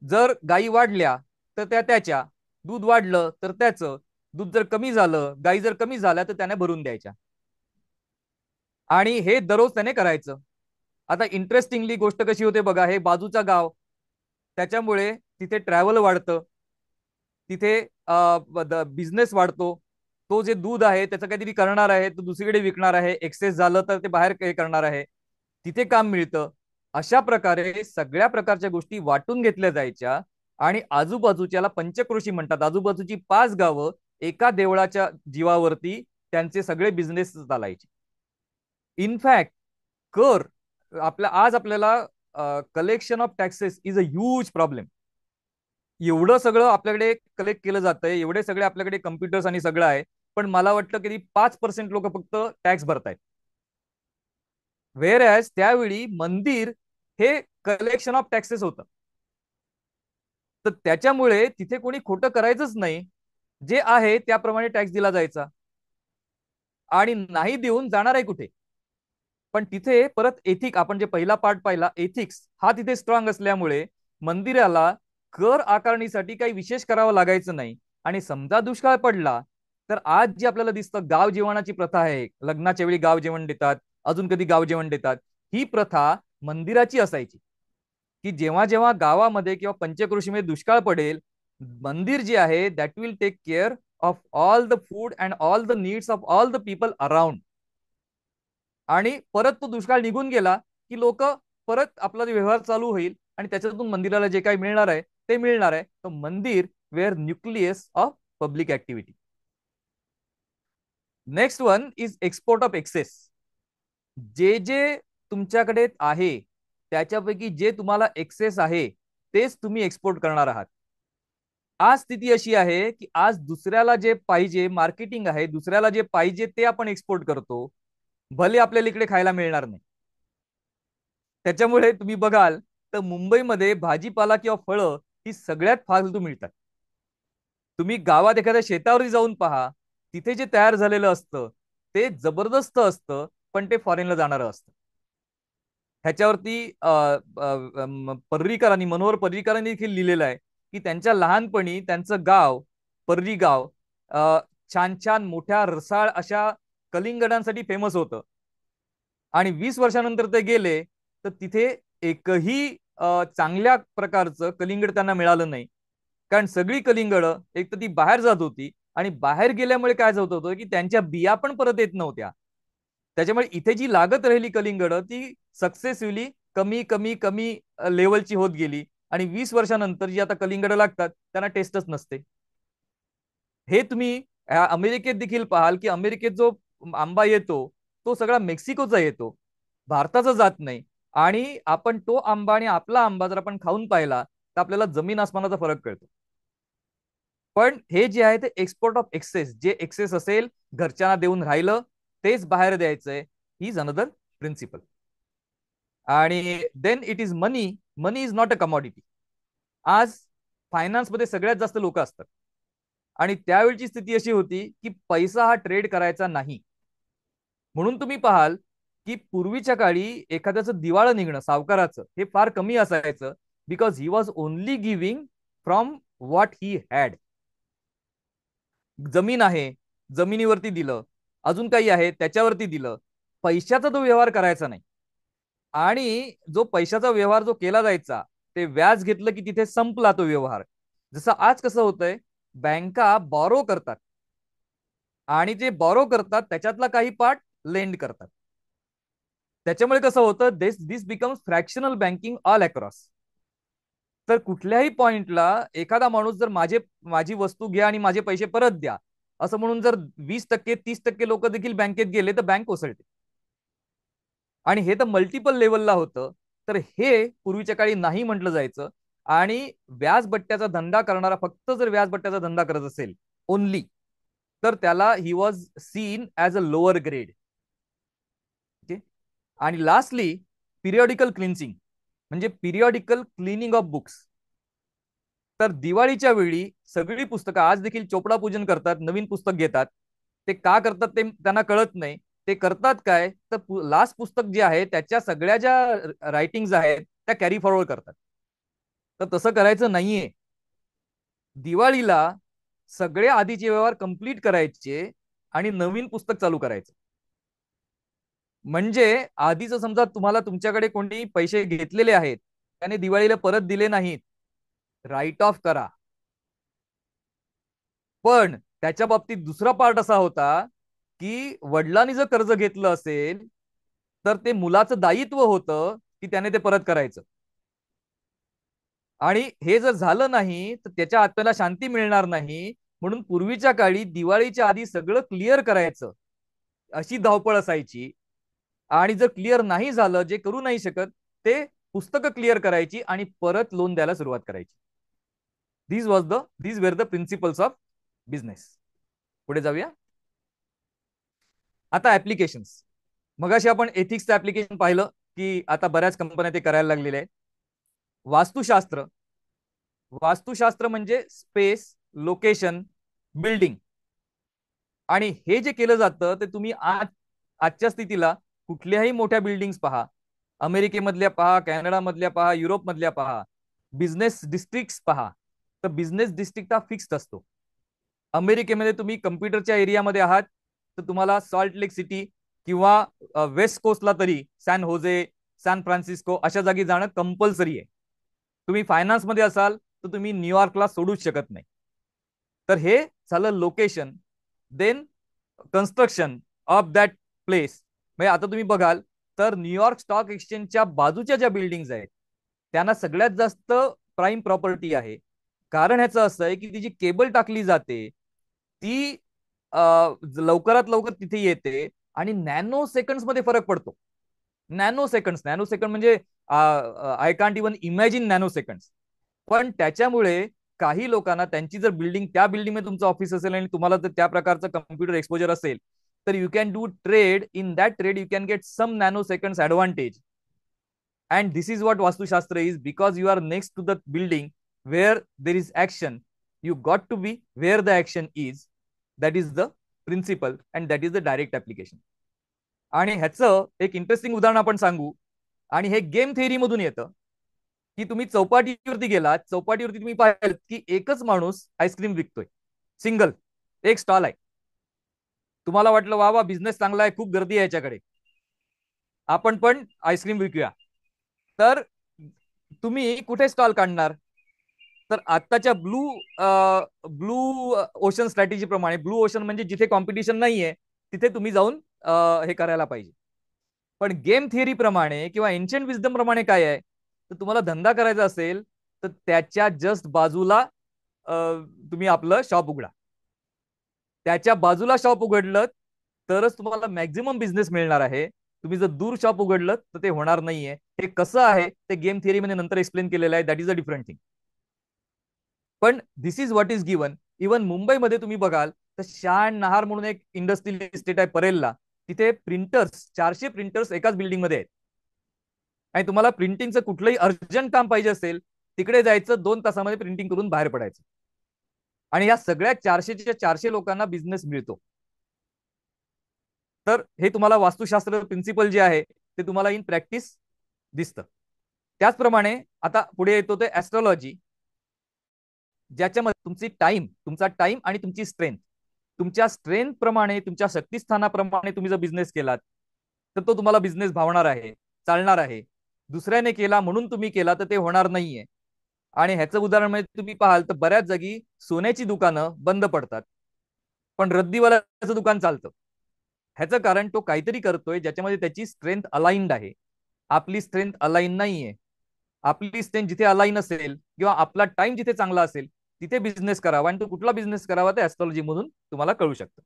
जर गायी वाढल्या तर त्या त्याच्या, दूध वाढलं तर त्याचं, दूध जर कमी झालं, गायी जर कमी झाल्या तर त्याने भरून द्यायच्या. आणि हे दररोज त्याने करायचं. आता इंटरेस्टिंगली गोष्ट कशी होते बघा, हे बाजूचा गाव, त्याच्यामुळे तिथे ट्रॅव्हल वाढतं, तिथे बिझनेस वाढतो. तो जे दूध आहे त्याचं काहीतरी करणार आहे, तो दुसरीकडे विकणार आहे, एक्सेस झालं तर ते बाहेर काही करणार आहे, तिथे काम मिळतं. अशा प्रकारे सगळ्या प्रकारच्या गोष्टी वाटून घेतल्या जायच्या. आणि आजूबाजूच्याला पंचक्रोशी म्हणतात, आजूबाजूची 5 गावं एका देवळाच्या जीवावरती त्यांचे सगळे बिझनेस चालायचे. इनफॅक्ट कर आज आपल्याला collection of taxes is a huge problem. एवढं सगळं आपल्याकडे कलेक्ट केलं जातंय, एवढे सगळे आपल्याकडे कम्प्युटर्स आणि सगळं आहे, पण मला वाटतं की 5% लोक फक्त टॅक्स भरतायत. व्हेअर ॲज त्यावेळी मंदिर हे कलेक्शन ऑफ टॅक्सेस होतं. तर त्याच्यामुळे तिथे कोणी खोटं करायचंच नाही, जे आहे त्याप्रमाणे टॅक्स दिला जायचा. आणि नाही देऊन जाणार आहे कुठे. पण तिथे परत एथिक, आपण जे पहिला पार्ट पाहिला, एथिक्स हा तिथे स्ट्रॉंग असल्यामुळे मंदिराला कर आकारणीसाठी काही विशेष करावं लागायचं नाही. आणि समजा दुष्काळ पडला तर आज जे आपल्याला दिसतं गाव जेवणाची प्रथा आहे, लग्नाच्या वेळी गाव जेवण देतात, अजून कधी गाव जेवण देतात, ही प्रथा मंदिराची असायची. की जेव्हा जेव्हा गावामध्ये किंवा पंचक्रोशीमध्ये दुष्काळ पडेल, मंदिर जे आहे that will take care of all the food and all the needs of all the people around. आणि परत तो दुष्काळ निघून गेला की लोक परत आपला व्यवहार चालू होईल आणि त्याच्यातून मंदिराला जे काही मिळणार आहे ते मिळणार आहे. तर mandir were nucleus of public activity. Next one is export of excess. जे जे तुमच्याकडे आहे त्याच्यापैकी जे तुम्हाला एक्सेस आहे तेच तुम्ही एक्सपोर्ट करणार आहात. आज स्थिती अशी आहे की आज दुसऱ्याला जे पाहिजे, मार्केटिंग आहे, दुसऱ्याला जे पाहिजे ते आपण एक्सपोर्ट करतो, भले आपल्याला इकडे खायला मिळणार नाही. त्याच्यामुळे तुम्ही बघाल तर मुंबईमध्ये भाजीपाला किंवा फळं ही सगळ्यात फालतू मिळतात. तुम्ही गावात एखाद्या शेतावरती जाऊन पहा, तिथे जे तयार झालेलं असतं ते जबरदस्त असतं, पण ते फॉरेनला जाणारं असतं. ह्याच्यावरती पर्रीकरांनी, मनोहर पर्रीकरांनी देखील लिहिलेलं आहे की त्यांच्या लहानपणी त्यांचं गाव, पर्री गाव, अ, छान छान मोठ्या रसाळ अशा कलिंगडांसाठी फेमस होतं. आणि 20 वर्षानंतर ते गेले तर तिथे एकही चांगल्या प्रकारचं कलिंगड त्यांना मिळालं नाही. कारण सगळी कलिंगड एक तर ती बाहेर जात होती, आणि बाहेर गेल्यामुळे काय होत होतं की त्यांच्या बिया पण परत येत नव्हत्या. त्याच्यामुळे इथे जी लागत राहिली कलिंगड ती सक्सेसिव्हली कमी कमी कमी लेवलची होत गेली. आणि 20 वर्षानंतर जी आता कलिंगड लागतात त्यांना टेस्टच नसते. हे तुम्ही अमेरिकेत देखील पाहाल की अमेरिकेत जो आंबा येतो तो सगळा मेक्सिकोचा येतो, भारताचा जात नाही. आणि आपण तो आंबा आणि आपला आंबा जर आपण खाऊन पाहिला तर आपल्याला जमीन आसमानाचा फरक कळतो. पण हे जे आहे ते एक्सपोर्ट ऑफ एक्सेस, जे एक्सेस असेल घरच्यांना देऊन राहिलं तेच बाहेर द्यायचंय, ही इज अनदर प्रिन्सिपल. आणि then it is money. Money is not a commodity. आज फायनान्समध्ये सगळ्यात जास्त लोक असतात, आणि त्यावेळची स्थिती अशी होती की पैसा हा ट्रेड करायचा नाही. म्हणून तुम्ही पाहाल की पूर्वीच्या काळी एखाद्याचं दिवाळं निघणं सावकाराचं हे फार कमी असायचं, because he was only giving from what he had. जमीन आहे, जमिनीवरती दिलं, अजून काही आहे त्याच्यावरती दिलं, पैशाचा तो व्यवहार करायचा नाही. आणि जो पैशाचा व्यवहार जो केला जायचा ते व्याज घेतलं की तिथे संपला तो व्यवहार. जसं आज कसं होतंय, बँका बॉरो करतात, आणि जे बॉरो करतात त्याच्यातला काही पार्ट लेंड करतात. त्याच्यामुळे कसं होतं, this this becomes fractional banking all across. तर कुठल्याही पॉइंटला एखादा माणूस जर माझी वस्तू घ्या आणि माझे पैसे परत द्या असं म्हणून जर 20% 30% लोक देखील बँकेत गेले तर बँक कोसळते. आणि हे तर मल्टिपल लेवलला होतं. तर हे पूर्वीच्या काळी नाही म्हटलं जायचं. आणि व्याजबट्ट्याचा धंदा करणारा फक्त जर व्याजबट्ट्याचा धंदा करत असेल ओनली, तर त्याला he was seen as a lower grade. Okay. आणि लास्टली पिरियडिकल क्लिन्सिंग, म्हणजे पिरियडिकल क्लिनिंग ऑफ बुक्स. तर दिवाळीच्या वेळी सगळी पुस्तकं, आज देखील चोपडा पूजन करतात, नवीन पुस्तक घेतात. ते का करतात ते त्यांना कळत नाही. ते करतात काय तर लास्ट पुस्तक जे आहे त्याच्या सगळ्या ज्या रायटिंग्स आहेत त्या कॅरी फॉरवर्ड करतात. तर तसं करायचं नाहीये. दिवाळीला सगळे आधीचे व्यवहार कंप्लीट करायचे आणि नवीन पुस्तक चालू करायचं. म्हणजे आधीच समजा तुम्हाला तुमच्याकडे कोणी पैसे घेतलेले आहेत, त्याने दिवाळीला परत दिले नाहीत, राईट ऑफ करा. पण त्याच्या बाबतीत दुसरा पार्ट असा होता की वडिलांनी जर कर्ज घेतलं असेल तर ते मुलाचं दायित्व होतं की त्याने ते परत करायचं. आणि हे जर झालं नाही तर त्याच्या आत्म्याला शांती मिळणार नाही. म्हणून पूर्वीच्या काळी दिवाळीच्या आधी सगळं क्लिअर करायचं अशी धावपळ असायची. आणि जर क्लिअर नाही झालं, जे करू नाही शकत ते पुस्तकं क्लिअर करायची आणि परत लोन द्यायला सुरुवात करायची. These were the principles of business. पुढे जाऊया. आता ऍप्लिकेशन्स. मगाशी आपण एथिक्सचं ऍप्लिकेशन पाहिलं की आता बऱ्याच कंपन्या ते करायला लागलेल्या आहेत. वास्तुशास्त्र. वास्तुशास्त्र म्हणजे स्पेस, लोकेशन, बिल्डिंग. आणि हे जे केलं जातं ते तुम्ही आजच्या स्थितीला कुठल्याही मोठ्या बिल्डिंग्स पहा, अमेरिकेमधल्या पहा, कॅनडामधल्या पहा, युरोपमधल्या पहा, बिझनेस डिस्ट्रिक्ट पहा, तर बिझनेस डिस्ट्रिक्ट हा फिक्स्ड असतो. अमेरिकेमध्ये तुम्ही कम्प्युटरच्या एरियामध्ये आहात तर तुम्हाला सॉल्ट लेक सिटी किंवा वेस्ट कोस्टला तरी सॅन होजे, सॅन फ्रान्सिस्को अशा जागी जाणं कंपल्सरी आहे. तुम्ही फायनान्समध्ये असाल तर तुम्ही न्यूयॉर्कला सोडूच शकत नाही. तर हे झालं location. Then construction of that place. म्हणजे आता तुम्ही बघाल तर न्यूयॉर्क स्टॉक एक्सचेंजच्या बाजूच्या ज्या बिल्डिंग्स आहेत त्यांना सगळ्यात जास्त प्राईम प्रॉपर्टी आहे. कारण ह्याचं असं आहे की ती जी केबल टाकली जाते ती लवकरात लवकर तिथे येते आणि नॅनो सेकंड्स मध्ये फरक पडतो. नॅनो सेकंड म्हणजे I can't even imagine nano seconds. पण त्याच्यामुळे काही लोकांना त्यांची जर बिल्डिंग त्या बिल्डिंग मध्ये तुमचं ऑफिस असेल आणि तुम्हाला जर त्या प्रकारचं कम्प्युटर एक्सपोजर असेल तर you can do trade. In that trade you can get some nanoseconds advantage. And this is what vastushastra is. Because you are next to the building where there is action, you got to be where the action is. That is the principle and that is the direct application. आणि ह्याचं एक interesting उदाहरण आपण सांगू. आणि हे game theory मधून येतं की तुम्ही चौपाटीवरती गेलात, चौपाटीवरती तुम्ही पाहिलं की एकच माणूस आईस्क्रीम विकतोय, सिंगल, एक स्टॉल आहे. तुम्हाला वाटलं वा वा बिझनेस चांगला आहे, खूप गर्दी आहे याच्याकडे, आपण पण आईस्क्रीम विकूया. तर तुम्ही कुठे स्टॉल काढणार? तर आत्ताच्या ब्लू ओशन स्ट्रॅटेजी प्रमाणे, ब्लू ओशन म्हणजे जिथे कॉम्पिटिशन नाहीये तिथे तुम्ही जाऊन हे करायला पाहिजे. पण गेम थिअरी प्रमाणे किंवा एन्शियंट विजडम प्रमाणे काय आहे, तर तुम्हाला धंदा करायचा असेल तर त्याच्या जस्ट बाजूला तुम्ही आपलं शॉप उघडा. त्याच्या बाजूला शॉप उघडलं तरच तुम्हाला मॅक्झिमम बिझनेस मिळणार आहे. तुम्ही जर दूर शॉप उघडलं तर ते होणार नाहीये. हे कसं आहे ते गेम थिअरी मध्ये नंतर एक्सप्लेन केलेलं आहे. That is a different thing. पण this is what is given. Even मुंबईमध्ये तुम्ही बघाल तर शान नहार म्हणून एक इंडस्ट्रियल इस्टेट आहे परेलला. तिथे प्रिंटर्स, 400 प्रिंटर्स एकाच बिल्डिंगमध्ये आहेत. आणि तुम्हाला प्रिंटिंगचं कुठलंही अर्जंट काम पाहिजे असेल तिकडे जायचं, 2 तासामध्ये प्रिंटिंग करून बाहेर पडायचं. आणि या सगळ्या 400च्या 400 लोकांना बिझनेस मिळतो. तर हे तुम्हाला वास्तुशास्त्र प्रिन्सिपल जे आहे ते तुम्हाला इन प्रॅक्टिस दिसतं. त्याचप्रमाणे आता पुढे येतो ते ऍस्ट्रॉलॉजी, ज्याच्यामध्ये तुमचा टाइम आणि तुमची स्ट्रेंथ, तुमच्या स्ट्रेंथ प्रमाणे, तुमच्या शक्तिस्थानाप्रमाणे तुम्ही जर बिझनेस केलात तर तो तुम्हाला बिझनेस भावणार आहे, चालणार आहे. दुसऱ्याने केला म्हणून तुम्ही केला तर ते होणार नाहीये. आणि ह्याचं उदाहरण म्हणजे तुम्ही पाहाल तर बऱ्याच जागी सोन्याची दुकानं बंद पडतात पण रद्दीवाल्याचं दुकान चालतं. ह्याचं कारण तो काहीतरी करतोय ज्याच्यामध्ये त्याची स्ट्रेंथ अलाइन्ड आहे. आपली स्ट्रेंथ अलाइन नाहीये. आपली स्ट्रेंथ जिथे अलाइन असेल किंवा आपला टाइम जिथे चांगला असेल तिथे बिझनेस करावा. आणि तो कुठला बिझनेस करावा ते ऍस्ट्रॉलॉजी मधून तुम्हाला कळू शकतं.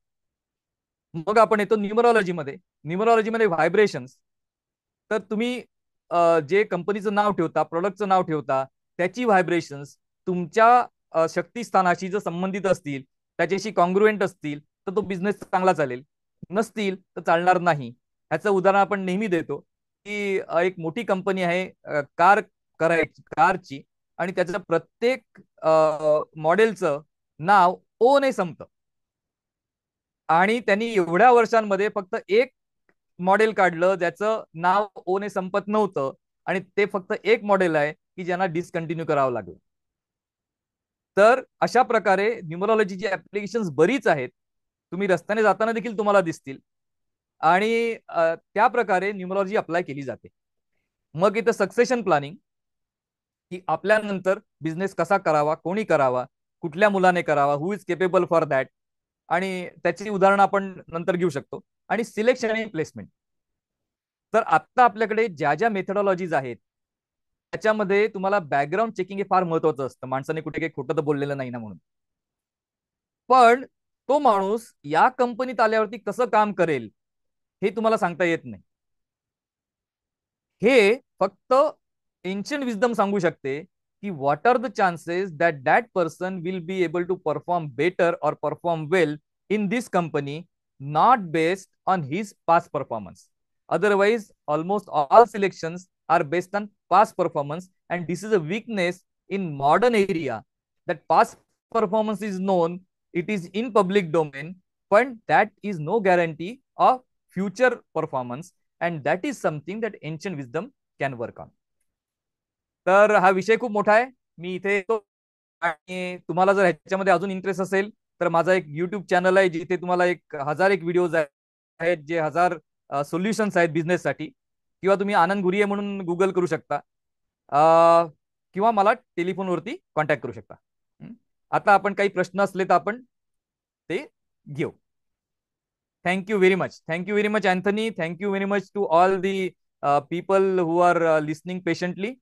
मग आपण येतो न्यूमरॉलॉजीमध्ये. न्यूमरॉलॉजीमध्ये व्हायब्रेशन्स. तर तुम्ही जे कंपनीचं नाव ठेवता, प्रोडक्टचं नाव ठेवता, त्याची व्हायब्रेशन्स तुमच्या शक्तिस्थानाशी जर संबंधित असतील, त्याच्याशी कॉन्ग्रुएंट असतील तर तो बिझनेस चांगला चालेल, नसतील तर चालणार नाही. ह्याचं उदाहरण आपण नेहमी देतो की एक मोठी कंपनी आहे कारची, आणि त्याचं प्रत्येक मॉडेलचं नाव ओ ने संपतं. आणि त्यांनी एवढ्या वर्षांमध्ये फक्त एक मॉडेल काढलं ज्याचं नाव ओ ने संपत नव्हतं, आणि ते फक्त एक मॉडेल आहे की ज्यांना डिसकंटिन्यू करावं लागलं. तर अशा प्रकारे न्यूमरॉलॉजीची ऍप्लिकेशन्स बरीच आहेत. तुम्ही रस्त्याने जाताना देखील तुम्हाला दिसतील. आणि त्या प्रकारे न्यूमरॉलॉजी अप्लाय केली जाते. मग इथं सक्सेशन प्लॅनिंग, की आपल्यानंतर बिझनेस कसा करावा, कोणी करावा, कुठल्या मुलाने करावा, हु इज केपेबल फॉर दॅट, आणि त्याची उदाहरणं आपण नंतर घेऊ शकतो. आणि सिलेक्शन आणि प्लेसमेंट. तर आत्ता आपल्याकडे ज्या ज्या मेथडॉलॉजीज आहेत त्याच्यामध्ये तुम्हाला बॅकग्राऊंड चेकिंग हे फार महत्वाचं असतं. माणसाने कुठे काही खोटं तर बोललेलं नाही ना म्हणून. पण तो माणूस या कंपनीत आल्यावरती कसं काम करेल हे तुम्हाला सांगता येत नाही. हे फक्त एन्शियंट विजडम सांगू शकते की what are the chances that that person will be able to perform better or perform well in this company, not based on his past performance. Otherwise, almost all selections are based on past performance, and this is a weakness in modern area. That past performance is known, it is in public domain, but that is no guarantee of future performance, and that is something that ancient wisdom can work on. तर हा विषय खूप मोठा आहे. मी इथे येतो, आणि तुम्हाला जर ह्याच्यामध्ये अजून इंटरेस्ट असेल तर माझा एक युट्यूब चॅनल आहे जिथे तुम्हाला 1000 व्हिडिओज आहेत, जे 1000 सोल्युशन्स आहेत बिझनेससाठी. किंवा तुम्ही आनंद गुरिये म्हणून गुगल करू शकता, किंवा मला टेलिफोनवरती कॉन्टॅक्ट करू शकता. आता आपण काही प्रश्न असले तर आपण ते घेऊ. Thank you very much. Thank you very much Anthony. Thank you very much to all the people who are listening patiently,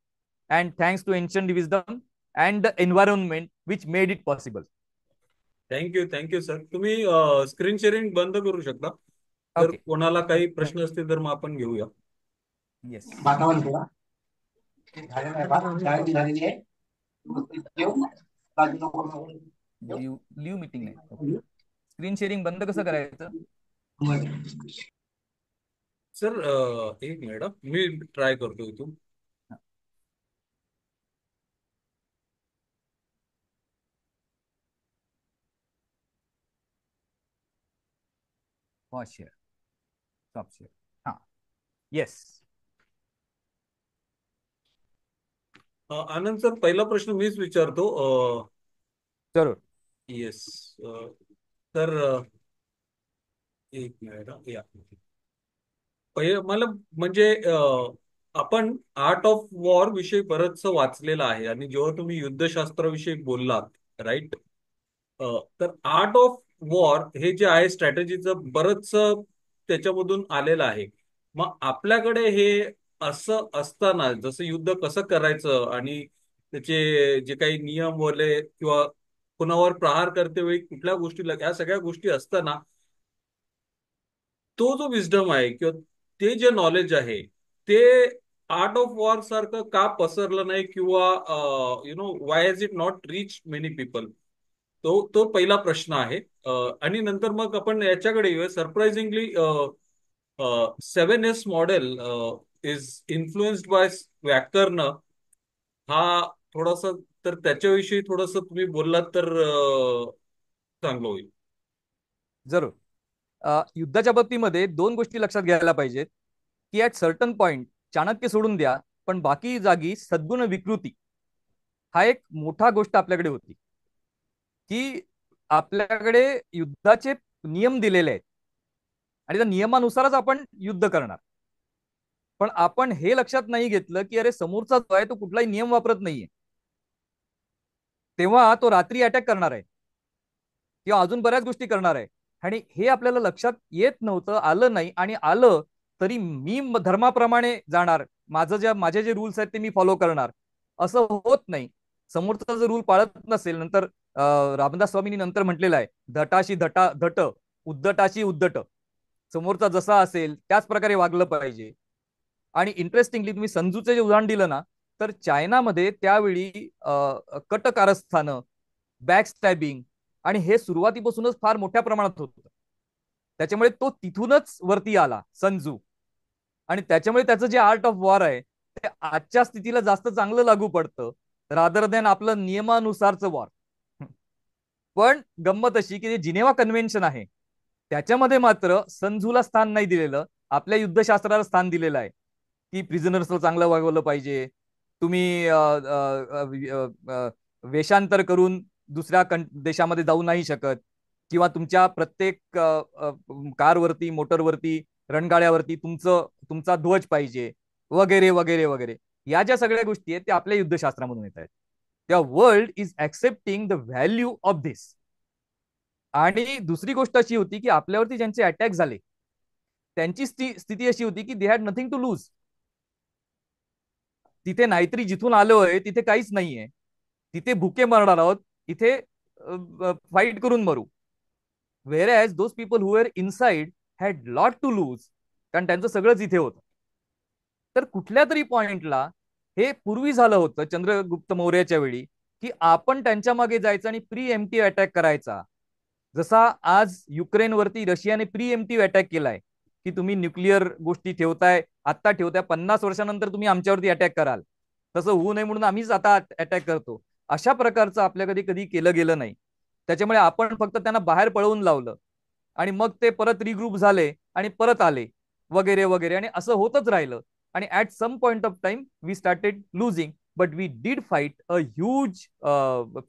and thanks to ancient wisdom and the environment which made it possible. Thank you sir. तुम्ही screen sharing बंद करू शकता. जर Okay. कोणाला काही प्रश्न असतील तर मग आपण घेऊया. Yes. वातावरण थोडा झालेलं आहे. बा शाळेची झालेली आहे. लिव्ह मीटिंग नाही. ओके. स्क्रीन शेअरिंग बंद कसं करायचं? सर एक मिनिट मी ट्राय करतो इथून. Share, stop share. हा, येस. आनंद सर, पहिला प्रश्न मीच विचारतो. जरूर. येस तर एक मिनिट या. पहिले मला म्हणजे आपण आर्ट ऑफ वॉर विषयी बरंच वाचलेलं आहे, आणि जेव्हा तुम्ही युद्धशास्त्राविषयी बोललात राईट, तर आर्ट ऑफ वॉर हे जे आहे स्ट्रॅटेजीचं बरंच त्याच्यामधून आलेलं आहे. मग आपल्याकडे हे असं असताना जसं युद्ध कसं करायचं आणि त्याचे जे काही नियम वगैरे किंवा कुणावर प्रहार करते वेळी कुठल्या गोष्टी, या सगळ्या गोष्टी असताना तो जो विस्डम आहे किंवा ते जे नॉलेज आहे ते आर्ट ऑफ वॉर सारखं का पसरलं नाही, किंवा Y has it not reach many people. तो तो पहिला प्रश्न आहे. आणि नंतर मग आपण याच्याकडे येऊया. Surprisingly 7S model is influenced by व्याकरण. हा थोडासा, तर त्याच्याविषयी थोडस तुम्ही बोललात तर चांगलं होईल. जरूर. युद्धाच्या बाबतीमध्ये दोन गोष्टी लक्षात घ्यायला पाहिजेत, की ऍट सर्टन पॉइंट चाणक्य सोडून द्या, पण बाकी जागी सद्गुण विकृती हा एक मोठा गोष्ट आपल्याकडे होती, की आपल्याकडे युद्धाचे नियम दिलेले आहेत आणि त्या नियमानुसारच आपण युद्ध करणार. पण आपण हे लक्षात नाही घेतलं की अरे समोरचा जो आहे तो कुठलाही नियम वापरत नाहीये, तेव्हा तो रात्री अटॅक करणार आहे किंवा अजून बऱ्याच गोष्टी करणार आहे. आणि हे आपल्याला लक्षात येत नव्हतं, आलं नाही. आणि आलं तरी मी धर्माप्रमाणे जाणार, माझे जे रूल्स आहेत ते मी फॉलो करणार, असं होत नाही. समोरचा जर रूल पाळत नसेल, नंतर रामदास स्वामींनी नंतर म्हटलेलं आहे, धटाशी धट, उद्धटाशी उद्धट. समोरचा जसा असेल त्याच प्रकारे वागलं पाहिजे. आणि इंटरेस्टिंगली तुम्ही संजूचे जे उदाहरण दिलं ना, तर चायनामध्ये त्यावेळी कट कारस्थानं, बॅक स्टॅबिंग, आणि हे सुरुवातीपासूनच फार मोठ्या प्रमाणात होतं. त्याच्यामुळे तो तिथूनच वरती आला संजू, आणि त्याच्यामुळे त्याचं जे आर्ट ऑफ वॉर आहे ते आजच्या स्थितीला जास्त चांगलं लागू पडतं, रादर दॅन आपलं नियमानुसारचं वॉर. पण गंमत अशी की जे जिनेवा कन्व्हेन्शन आहे त्याच्यामध्ये मात्र संजूला स्थान नाही दिलेलं, आपल्या युद्धशास्त्राला स्थान दिलेलं आहे, की प्रिझनर्सला चांगलं वागवलं पाहिजे, तुम्ही वेषांतर करून दुसऱ्या देशामध्ये जाऊ नाही शकत, किंवा तुमच्या प्रत्येक कारवरती, मोटरवरती रणगाड्यावरती तुमचा ध्वज पाहिजे, वगैरे वगैरे वगैरे. या ज्या सगळ्या गोष्टी आहेत त्या आपल्या युद्धशास्त्रामधून येत आहेत. त्या world is accepting the value of this. आणि दुसरी गोष्ट अशी होती की आपल्यावरती ज्यांचे अटॅक झाले त्यांची स्थिती अशी होती की they had nothing to lose. तिथे नाहीतरी जिथून आलोय तिथे काहीच नाहीये, तिथे भुके मरणार आहोत, इथे फाईट करून मरू. Whereas those people who are inside had lot to lose, कारण त्यांचं सगळंच इथे होतं. तर कुठल्या तरी पॉइंटला हे पूर्वी झालं होतं चंद्रगुप्त मौर्याच्या वेळी, की आपण त्यांच्या मागे जायचं आणि प्री एम्प्टिव्ह अटॅक करायचा. जसा आज युक्रेनवरती रशियाने प्री एम्प्टिव्ह अटॅक केलाय, की तुम्ही न्यूक्लिअर गोष्टी ठेवताय, आत्ता ठेवताय, 50 वर्षानंतर तुम्ही आमच्यावरती अटॅक कराल, तसं होऊ नये म्हणून आम्हीच आता अटॅक करतो. अशा प्रकारचं आपल्या कधी कधी केलं गेलं नाही. त्याच्यामुळे आपण फक्त त्यांना बाहेर पळवून लावलं आणि मग ते परत रिग्रुप झाले आणि परत आले, वगैरे वगैरे, आणि असं होतच राहिलं. आणि at some point of time we started losing, but we did fight a huge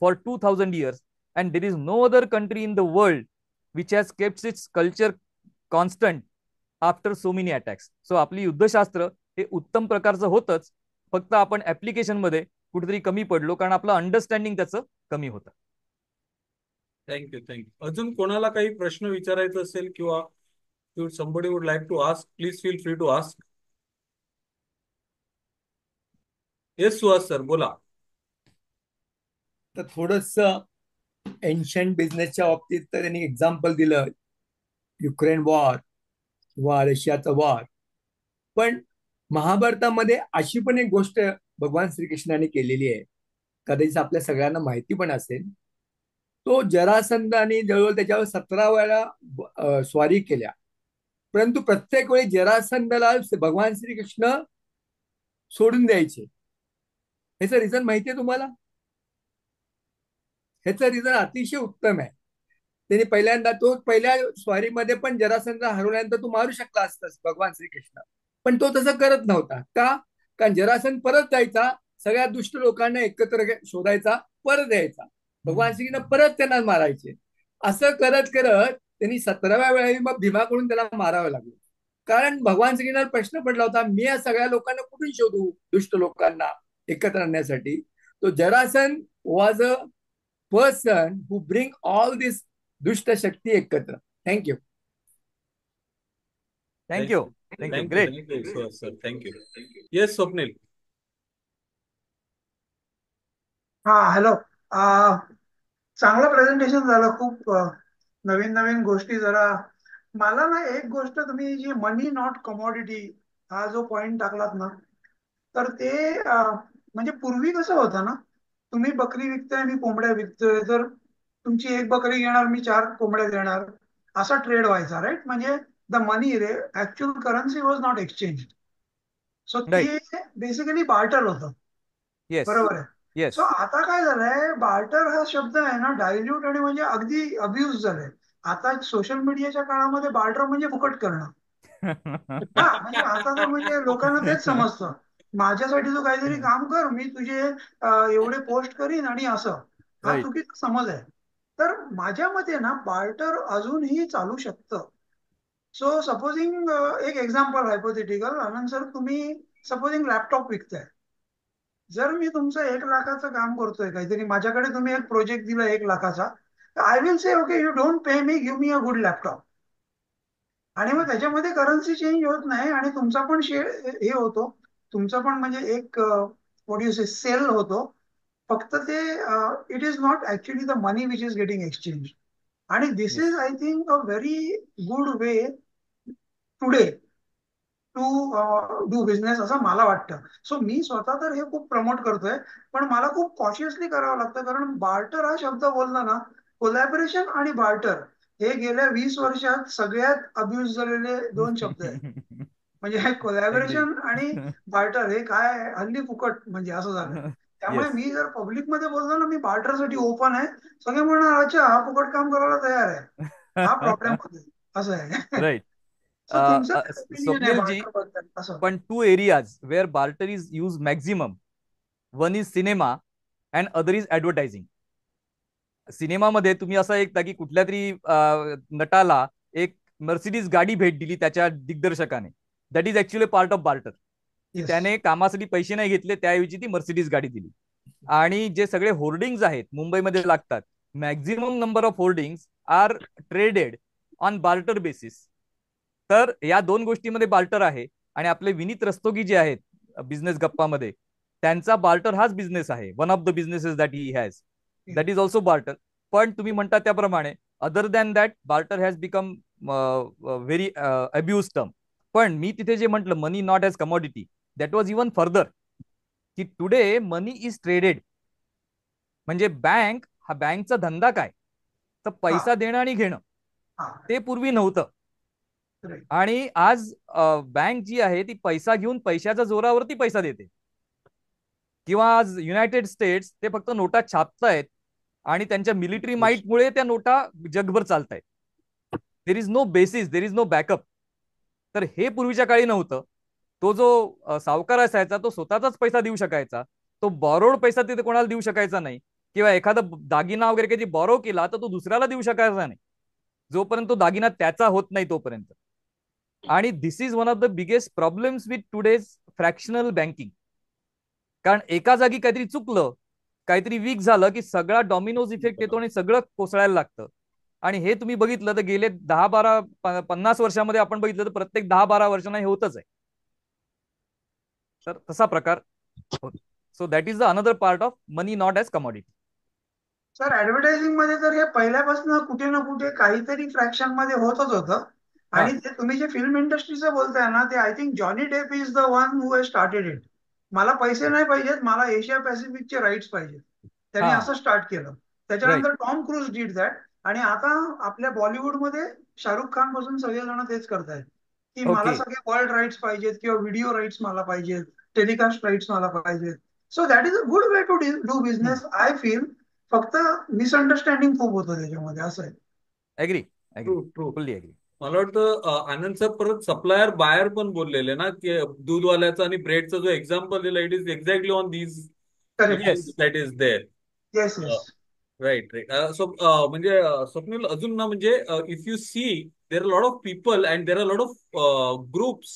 for 2000 years, and there is no other country in the world which has kept its culture constant after so many attacks. So आपली युद्धशास्त्र हे उत्तम प्रकारचं होतच, फक्त आपण application मध्ये कुठेतरी कमी पडलो, कारण आपलं अंडरस्टँडिंग त्याचं कमी होतं. थँक्यू. अजून कोणाला काही प्रश्न विचारायचा असेल किंवा somebody would like to ask, please feel free to ask. Yes Suhas sir, बोला. तर थोडस एन्शंट बिझनेसच्या बाबतीत तर त्यांनी एक्झाम्पल दिलं, युक्रेन वॉर किंवा रशियाचा वॉर. पण महाभारतामध्ये अशी पण एक गोष्ट भगवान श्रीकृष्णाने केलेली आहे, कदाचित आपल्या सगळ्यांना माहिती पण असेल. तो जरासंधाने जवळजवळ त्याच्यावर 17 वेळा स्वारी केल्या, परंतु प्रत्येक वेळी जरासंधाला भगवान श्रीकृष्ण सोडून द्यायचे. ह्याचं रिझन माहितीये तुम्हाला? ह्याचं रिझन अतिशय उत्तम आहे. त्यांनी पहिल्यांदा तो पहिल्या स्वारीमध्ये पण जरासंध हरवल्यानंतर तू मारू शकला असतास भगवान श्रीकृष्ण, पण तो तसं करत नव्हता. का? कारण जरासंध परत जायचा, सगळ्या दुष्ट लोकांना एकत्र शोधायचा, परत यायचा, भगवान श्रीकृष्ण परत त्यांना मारायचे. असं करत करत त्यांनी 17व्या वेळी मग भीमाकडून त्याला मारावं लागलं. कारण भगवान श्रीकृष्णाला प्रश्न पडला होता, मी या सगळ्या लोकांना कुठून शोधू, दुष्ट लोकांना एकत्र आणण्यासाठी. तो Jarasandh was a person who bring all this दुष्ट शक्ती एकत्र. Thank you. Thank you. Great. Thank you Suhas sir, thank you. Yes Swapnil. हा, हॅलो. चांगलं प्रेझेंटेशन झालं. खूप नवीन नवीन गोष्टी. जरा मला ना एक गोष्ट, तुम्ही जी मनी नॉट कमॉडिटी हा जो पॉइंट टाकलात ना, तर ते म्हणजे पूर्वी कसं होतं ना, तुम्ही बकरी विकताय, मी कोंबड्या विकतोय, तर तुमची एक बकरी घेणार, मी 4 कोंबड्या देणार, असा ट्रेड व्हायचा, राईट? म्हणजे the money ray actual currency was not exchange. So ते बेसिकली बार्टर होतं. येस. बरोबर आहे. येस. सो आता काय झालंय, बार्टर हा शब्द आहे ना डायल्यूट आणि म्हणजे अगदी अब्युज झालाय. आता सोशल मीडियाच्या काळामध्ये बार्टर म्हणजे फुकट करणं. हा, म्हणजे आता तर म्हणजे लोकांना तेच समजतं, माझ्यासाठी तू काहीतरी काम कर, मी तुझे एवढे पोस्ट करीन आणि असं. हा चुकीचा समज आहे. तर माझ्या मते ना बार्टर अजूनही चालू शकतं. सो सपोजिंग एक एक्झाम्पल हायपोथेटिकल, आनंद सर, तुम्ही सपोजिंग लॅपटॉप विकताय. जर मी तुमचं 1 लाखाचं काम करतोय काहीतरी, माझ्याकडे तुम्ही एक प्रोजेक्ट दिला 1 लाखाचा, I will say okay, you don't pay me, give me a good laptop. आणि मग त्याच्यामध्ये करन्सी चेंज होत नाही आणि तुमचा पण शेअर हे होतो, तुमचा पण म्हणजे एक व्हॉट यू से सेल होतो. फक्त ते it is not actually the money which is getting exchange. And this is I think a very good way today to do business, असं मला वाटतं. सो मी स्वतः तर हे खूप प्रमोट करतोय, पण मला खूप कॉशियसली करावं लागतं, कारण बार्टर हा शब्द बोलला ना, कोलॅबरेशन आणि बार्टर हे गेल्या 20 वर्षात सगळ्यात अब्यूज झालेले 2 शब्द आहेत. म्हणजे कोलॅबरेशन आणि बार्टर हे काय हल्ली फुकट म्हणजे असं झालं. त्यामुळे मी जर पब्लिक मध्ये बोललो ना, मी बार्टरसाठी ओपन आहे, सगळे म्हणणार अच्छा हा फुकट काम करायला तयार आहे. हा प्रॉब्लेम होतो, असं आहे. राईट. सो तुमचं ओपिनियन आहे स्वप्नीलजी, बार्टर बद्दल असं? पण 2 areas where barter is used maximum, one is cinema and other is advertising. सिनेमामध्ये तुम्ही असं ऐकता की कुठल्या तरी नटाला एक मर्सिडीज गाडी भेट दिली त्याच्या दिग्दर्शकाने, that is actually part of barter. की Yes. त्याने कामासाठी पैसे नाही घेतले, त्याऐवजी ती मर्सिडीज गाडी दिली. आणि जे सगळे होर्डिंग्ज आहेत मुंबईमध्ये लागतात, maximum number of hoardings are traded on barter basis. तर या दोन गोष्टीमध्ये बार्टर आहे. आणि आपले विनीत रस्तोगी जे आहेत बिझनेस गप्पामध्ये, त्यांचा बार्टर हाच बिझनेस आहे. One of the businesses that he has, that is also barter. पण तुम्ही म्हणता त्याप्रमाणे other than that barter has become very abuse term. पण मी तिथे जे म्हटलं money not as commodity, that was even further, की टुडे मनी इज ट्रेडेड. म्हणजे बँकचा धंदा काय, तर पैसा देणं आणि घेणं. हा. ते पूर्वी नव्हतं. Correct. आणि आज बँक जी आहे ती पैसा घेऊन पैशाच्या जोरावरती पैसा देते. किंवा आज युनायटेड स्टेट्स ते फक्त नोटा छापतायत आणि त्यांच्या मिलिटरी माईटमुळे त्या नोटा जगभर चालतायत. There is no basis, there is no backup. तर हे पूर्वीच्या काळी नव्हतं. तो जो सावकार असायचा तो स्वतःचाच पैसा देऊ शकायचा, तो बॉरोड पैसा तिथे कोणाला देऊ शकायचा नाही. किंवा एखादा दागिना वगैरे काही बॉरो केला तर तो दुसऱ्याला देऊ शकायचा नाही, जोपर्यंत तो दागिना त्याचा होत नाही तोपर्यंत. आणि this is one of the biggest problems with today's fractional banking. कारण एका जागी काहीतरी चुकलं, काहीतरी वीक झालं की सगळा डॉमिनोज इफेक्ट येतो आणि सगळं कोसळायला लागतं. आणि हे तुम्ही बघितलं तर गेले 10-12-50 वर्षामध्ये आपण बघितलं तर प्रत्येक 10-12 वर्षांना हे होतच आहे. तर तसा प्रकार. So that is the another part of money not as commodity. Sir advertising मध्ये तर हे पहिल्यापासून कुठे ना कुठे काहीतरी फ्रॅक्शन मध्ये होतच होतं. आणि ते तुम्ही जे फिल्म इंडस्ट्रीचं बोलताय ना, ते आय थिंक जॉनी डेप is the one who has started it. मला पैसे नाही पाहिजेत, मला एशिया पॅसिफिकचे राईट्स पाहिजेत, त्यांनी हा. असं स्टार्ट केलं. त्याच्यानंतर टॉम क्रूज डिड दॅट. आणि आता आपल्या बॉलिवूडमध्ये शाहरुख खान पासून सगळेजण तेच करतायत की मला ओके. सगळे वर्ल्ड राईट्स पाहिजेत किंवा व्हिडिओ राईट्स मला पाहिजेत, टेलिकास्ट राईट्स मला पाहिजेत. So that is a good way to do business I feel. फक्त मिसअंडरस्टँडिंग खूप होतं त्याच्यामध्ये, असं आहे. Agree, true true. Fully agree. मला वाटतं आनंद सर परत सप्लायर बायर पण बोललेले ना, की दूधवाल्याचा आणि ब्रेडचा जो एक्झाम्पल दिला, it is exactly on these correct. That is there. Yes yes. Right right. So म्हणजे स्वप्नील अजून ना, म्हणजे if you see there are lot of people and there are lot of groups,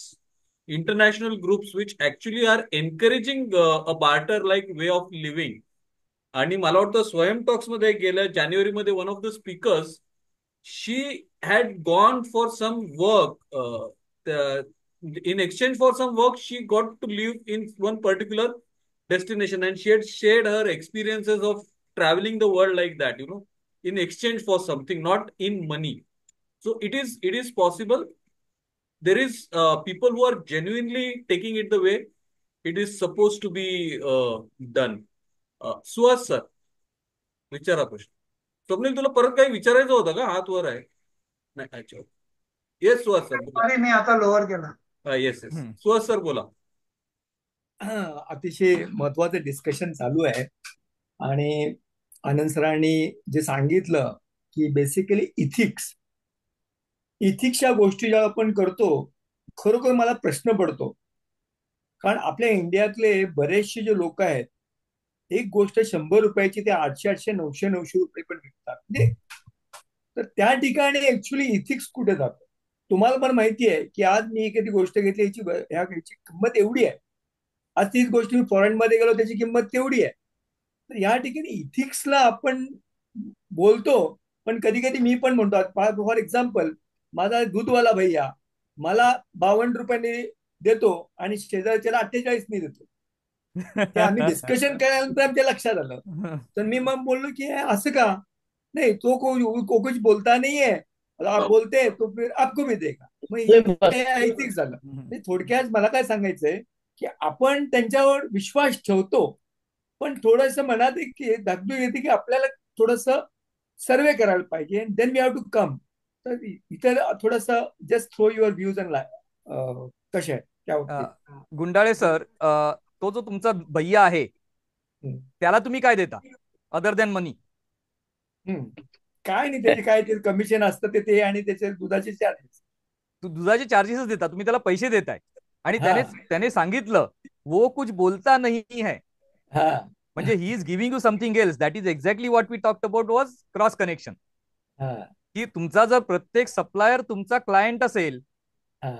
international groups which actually are encouraging a barter like way of living. आणि मला वाटतं Swayam Talks मध्ये गेल्या जानेवारीमध्ये one of the speakers, she had gone for some work. In exchange for some work, she got to live in one particular destination, and she had shared her experiences of traveling the world like that, in exchange for something, not in money. So it is possible. There is people who are genuinely taking it the way it is supposed to be done. Suhas sir, विचारा प्रश्न. स्वप्नील तुला परत काही विचारायचं होतं का? हात वर आहे. नाही, अच्छा. येस सुहास सर बोला. सॉरी, मी आता लोअर केला. येस येस सुहास सर बोला. अतिशय महत्वाचं डिस्कशन चालू आहे. आणि आनंद सरांनी जे सांगितलं की बेसिकली इथिक्स या गोष्टी ज्या आपण करतो, खरोखर मला प्रश्न पडतो. कारण आपल्या इंडियातले बरेचसे जे लोक आहेत, एक गोष्ट 100 रुपयाची ते 800-800, 900-900 रुपये पण विकतात. म्हणजे तर त्या ठिकाणी ऍक्च्युली इथिक्स कुठे जातं? तुम्हाला पण माहिती आहे की आज मी एखादी गोष्ट घेतली, याची किंमत एवढी आहे. आज तीच गोष्ट मी फॉरेन मध्ये गेलो, त्याची किंमत तेवढी आहे. तर या ठिकाणी इथिक्सला आपण बोलतो, पण कधी कधी मी पण म्हणतो. फॉर एक्झाम्पल, माझा दूधवाला भैया मला 52 रुपयाने देतो आणि शेजारच्याला 48ने देतो. ते आम्ही डिस्कशन केल्यानंतर आमच्या लक्षात आलं. तर मी मग बोललो की असं का नाही, तो कुछ बोलता नहीं है, आप बोलते तो फिर आपको भी देगा. मग इथिक्स झालं. थोडक्यात मला काय सांगायचंय की आपण त्यांच्यावर विश्वास ठेवतो, पण थोडंसं मनात एक धाकधूक येते की आपल्याला थोडंसं सर्वे करायला पाहिजे. Then we have to come. तर इतर थोडंसं just throw your views and कसे आहे त्या. गुंडाळे सर, तो जो तुमचा भैया आहे त्याला तुम्ही काय देता अदर दॅन मनी? काय नाही, त्याचे काय ते कमिशन असतं ते आणि त्याचे दुधाचे चार्जेस. दुधाचे चार्जेसच देता तुम्ही, त्याला पैसे देताय. आणि त्याने सांगितलं वो कुछ बोलता नहीं है. म्हणजे he is giving you something else. That is exactly what we talked about was cross connection. की तुमचा जर प्रत्येक सप्लायर तुमचा क्लायंट असेल हा,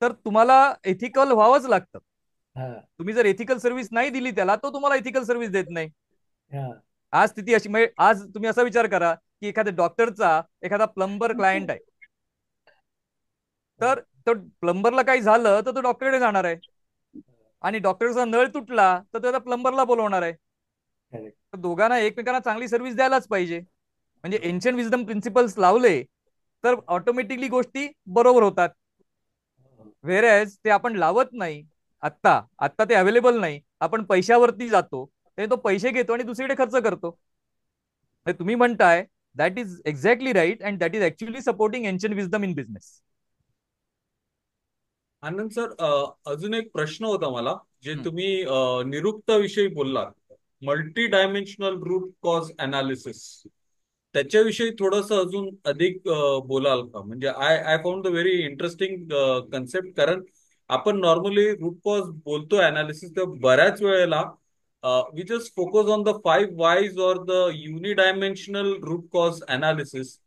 तर तुम्हाला एथिकल व्हावंच लागतं. हा, तुम्ही जर एथिकल सर्व्हिस नाही दिली त्याला, तो तुम्हाला एथिकल सर्व्हिस देत नाही. हा. आज स्थिती अशी, म्हणजे आज तुम्ही असा विचार करा की एखाद्या डॉक्टरचा एखादा प्लंबर क्लायंट आहे, तर तो प्लंबरला काही झालं तर तो डॉक्टरकडे जाणार आहे, आणि डॉक्टरचा नळ तुटला तर त्याला प्लंबरला बोलवणार आहे. Correct. तर दोघांना एकमेकांना चांगली सर्व्हिस द्यायलाच पाहिजे. म्हणजे एन्शियंट विजडम प्रिन्सिपल्स लावले तर ऑटोमॅटिकली गोष्टी बरोबर होतात. व्हेरॅज ते आपण लावत नाही. आत्ता आत्ता ते अवेलेबल नाही, आपण पैशावरती जातो, त्याने तो पैसे घेतो आणि दुसरीकडे खर्च करतो. म्हणजे तुम्ही म्हणताय that is exactly right and that is actually supporting ancient wisdom in business. Anand sir, अजून एक प्रश्न होता मला. जे हं. तुम्ही निरुक्ताविषयी बोललात, multi dimensional root cause analysis, त्याच्याविषयी थोडंसं अजून अधिक बोलाल का? म्हणजे I I found the very interesting concept. कारण आपण नॉर्मली रूट कॉज बोलतो अनालिसिस, तर बऱ्याच वेळेला we just focus on the 5 Whys or the unidimensional root cause analysis,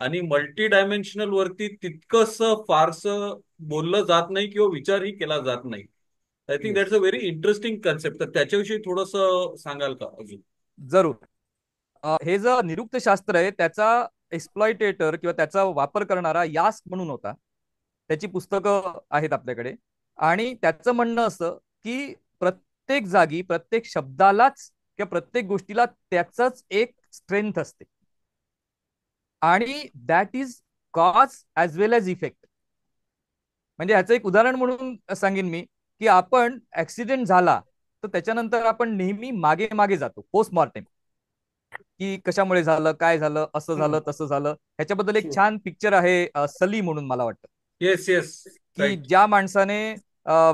आणि मल्टी डायमेन्शनल वरती तितकंसं फारसं बोललं जात नाही किंवा विचारही केला जात नाही. I think Yes. That's a very interesting concept. तर त्याच्याविषयी थोडंसं सांगाल का अजून? जरूर. हे जे निरुक्त शास्त्र आहे त्याचा एक्सप्लॉयटेटर किंवा त्याचा वापर करणारा यास्क म्हणून होता. त्याची पुस्तकं आहेत आपल्याकडे. आणि त्याचं म्हणणं असं की प्रत्येक जागी प्रत्येक शब्दालाच किंवा प्रत्येक गोष्टीला त्याचंच एक स्ट्रेंथ असते, आणि that is cause as well as effect. म्हणजे ह्याचं एक उदाहरण म्हणून सांगेन मी, की आपण ऍक्सिडेंट झाला तर त्याच्यानंतर आपण नेहमी मागे मागे जातो पोस्टमॉर्टेम, की कशामुळे झालं, काय झालं, असं झालं, हम्म. तसं झालं. ह्याच्याबद्दल एक Sure. छान पिक्चर आहे सली म्हणून, मला वाटतं, येस येस, की राईट. ज्या माणसाने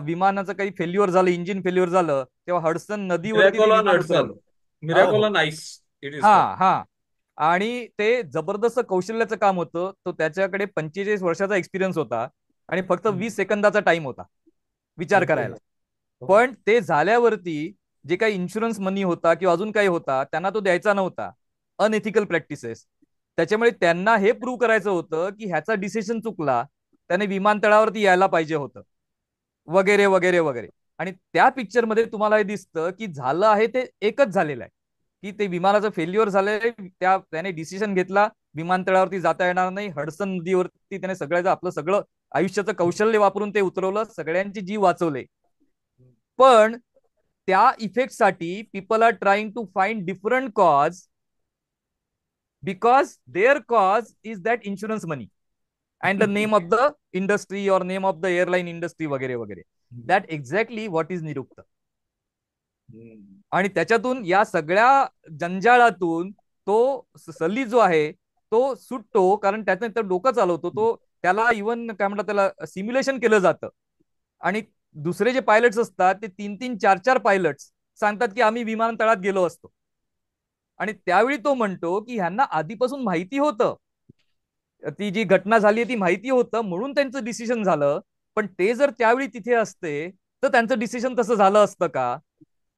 विमानाचं काही फेल्युअर झालं, इंजिन फेल्युअर झालं, तेव्हा हडसन नदीवरती ते मिरॅकल ऑन विमान हडसन, उतरवलं. हो, मिरॅकल हो. ऑन आईस इट इज हा, कॉल्ड. हा. आणि ते जबरदस्त कौशल्याचं काम होतं. तो त्याच्याकडे 45 वर्षाचा एक्सपिरियन्स होता आणि फक्त 20 सेकंदाचा टाइम होता विचार ओके. करायला. पण ते झाल्यावरती जे काही इन्शुरन्स मनी होता किंवा अजून काही होता त्यांना तो द्यायचा नव्हता. Unethical practices. त्याच्यामुळे त्यांना हे प्रूव्ह करायचं होतं की ह्याचा डिसिजन चुकला, त्याने विमानतळावरती यायला पाहिजे होतं, वगैरे वगैरे वगैरे. आणि त्या पिक्चरमध्ये तुम्हाला हे दिसतं की झालं आहे ते एकच झालेलं आहे, की ते विमानाचं फेल्युअर झालंय, त्याने डिसिजन घेतला, विमानतळावरती जाता येणार नाही, हडसन नदीवरती त्याने सगळ्याचं आपलं सगळं आयुष्याचं कौशल्य वापरून ते उतरवलं, सगळ्यांचे जीव वाचवले. पण त्या इफेक्टसाठी people are trying to find different cause, because their cause is that insurance money and the name of the industry or name of the airline industry वगैरे वगैरे. That exactly what is nirukta. आणि त्याच्यातून या सगळ्या जंजाळातून तो सली जो आहे तो सुटतो, कारण त्याने तर डोकं चालवतो तो. त्याला इव्हन काय म्हणतात, त्याला सिम्युलेशन केलं जातं. आणि दुसरे जे पायलट्स असतात ते 3-3, 4-4 पायलट्स सांगतात की आम्ही विमानतळात गेलो असतो. आणि त्यावेळी तो म्हणतो की ह्यांना आधीपासून माहिती होतं, ती जी घटना झाली ती माहिती होतं, म्हणून त्यांचं डिसिजन झालं. पण ते जर त्यावेळी तिथे असते तर त्यांचं डिसिजन तसं झालं असतं का?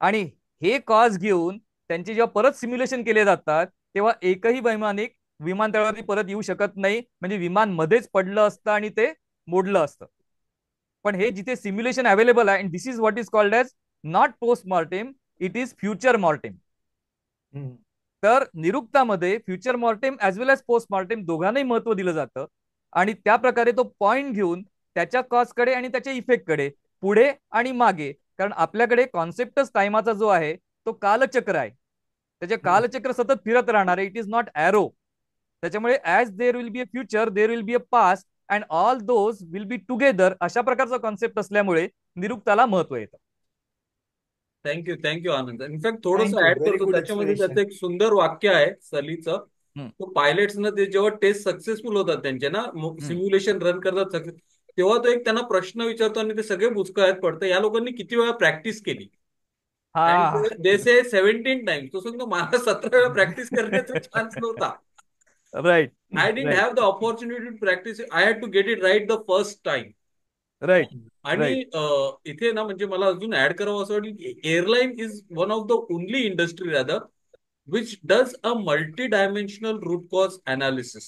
आणि हे कॉज घेऊन त्यांचे जेव्हा परत सिम्युलेशन केले जातात तेव्हा एकही वैमानिक विमानतळावरती परत येऊ शकत नाही, म्हणजे विमान मध्येच पडलं असतं आणि ते मोडलं असतं. पण हे जिथे सिम्युलेशन अवेलेबल आहे, this is what is called as not post mortem, it is future mortem. तर निरुक्तामध्ये future mortem as well as post mortem दोघांनाही महत्व दिलं जातं. आणि त्या प्रकारे तो पॉइंट घेऊन त्याच्या कॉजकडे आणि त्याच्या इफेक्टकडे, पुढे आणि मागे, कारण आपल्याकडे कॉन्सेप्टच टाइमाचा जो आहे तो कालचक्र आहे. त्याचे कालचक्र सतत फिरत राहणार आहे. It is not arrow. त्याच्यामुळे as there will be a future there will be a past and all those will be together, अशा प्रकारचा कॉन्सेप्ट असल्यामुळे निरुक्ताला महत्व येतं. थँक्यू आनंद. इनफॅक्ट थोडंसं Thank you. ऍड Very करतो, good त्याच्यामध्ये त्याचं explanation. एक सुंदर वाक्य आहे सलीचं. हम्म, तो पायलट्सना ते जेव्हा टेस्ट सक्सेसफुल होतात त्यांचे ना, हम्म. सिम्युलेशन रन करतात सक्सेस, तेव्हा तो एक त्यांना प्रश्न विचारतो आणि ते सगळे बुचकळ्यात पडतं, या लोकांनी किती वेळा प्रॅक्टिस केली. हा. And they say 17 times. तो सांगतो मला 17 वेळा प्रॅक्टिस करण्याचा चान्स नव्हता. Right, I didn't right, have the opportunity to practise. I had to get it right the first time. Right, आणि राईट. इथे ना, म्हणजे मला अजून ऍड करावं असं वाटलं की airline is one of the only industry rather which does a multi-dimensional root cause analysis.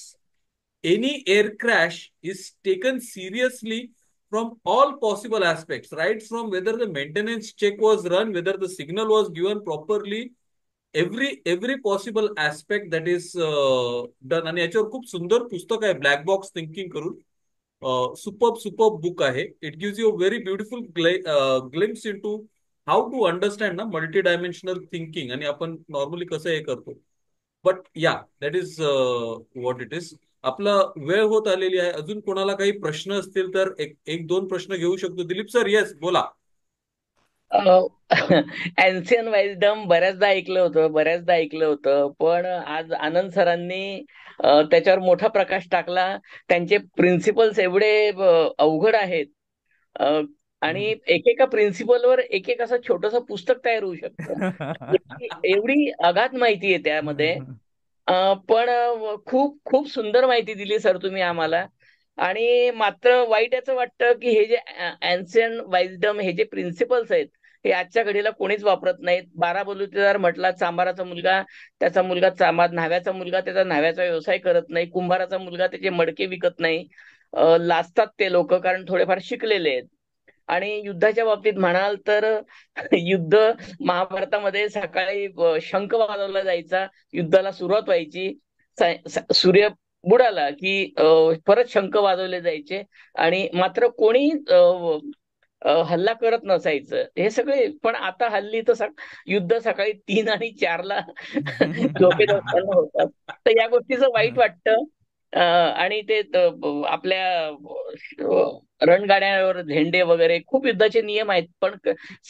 any air crash is taken seriously from all possible aspects, right from whether the maintenance check was run, whether the signal was given properly, every possible aspect that is done. आणि याच्यावर खूप सुंदर पुस्तक आहे black box thinking करून. Super book आहे. It gives you a very beautiful glimpse into how to understand ना multi dimensional thinking आणि आपण नॉर्मली कसं हे करतो. But yeah that is what it is. आपला वेळ होत आलेली आहे. अजून कोणाला काही प्रश्न असतील तर एक एक दोन प्रश्न घेऊ शकतो. दिलीप सर, येस बोला. एन्शियन वाईजडम बऱ्याचदा ऐकलं होतं, पण आज आनंद सरांनी त्याच्यावर मोठा प्रकाश टाकला. त्यांचे प्रिन्सिपल्स एवढे अवघड आहेत, आणि एकेका प्रिन्सिपलवर एक असं छोटस पुस्तक तयार होऊ शकतं. एवढी अगाध माहिती आहे त्यामध्ये. पण खूप खूप सुंदर माहिती दिली सर तुम्ही आम्हाला. आणि मात्र वाईट याचं वाटतं की हे जे एन्शियन वाईजडम, हे जे प्रिन्सिपल्स आहेत, हे आजच्या घडीला कोणीच वापरत नाहीत. 12 बलुतेदार म्हटला, चांबाराचा मुलगा त्याचा मुलगा चांबार, न्हाव्याचा मुलगा त्याचा न्हाव्याचा व्यवसाय करत नाही, कुंभाराचा मुलगा त्याचे मडके विकत नाही. लाजतात ते लोक, कारण थोडेफार शिकलेले आहेत. आणि युद्धाच्या बाबतीत म्हणाल तर युद्ध महाभारतामध्ये सकाळी शंख वाजवला जायचा, युद्धाला सुरुवात व्हायची, सूर्य बुडाला की परत शंख वाजवले जायचे, आणि मात्र कोणी हल्ला करत नसायचं. हे सगळे. पण आता हल्ली तर युद्ध सकाळी 3 आणि 4ला झोपेत असताना होतात. तर या गोष्टीचं वाईट वाटतं. आणि ते आपल्या रणगाड्यावर झेंडे वगैरे खूप युद्धाचे नियम आहेत, पण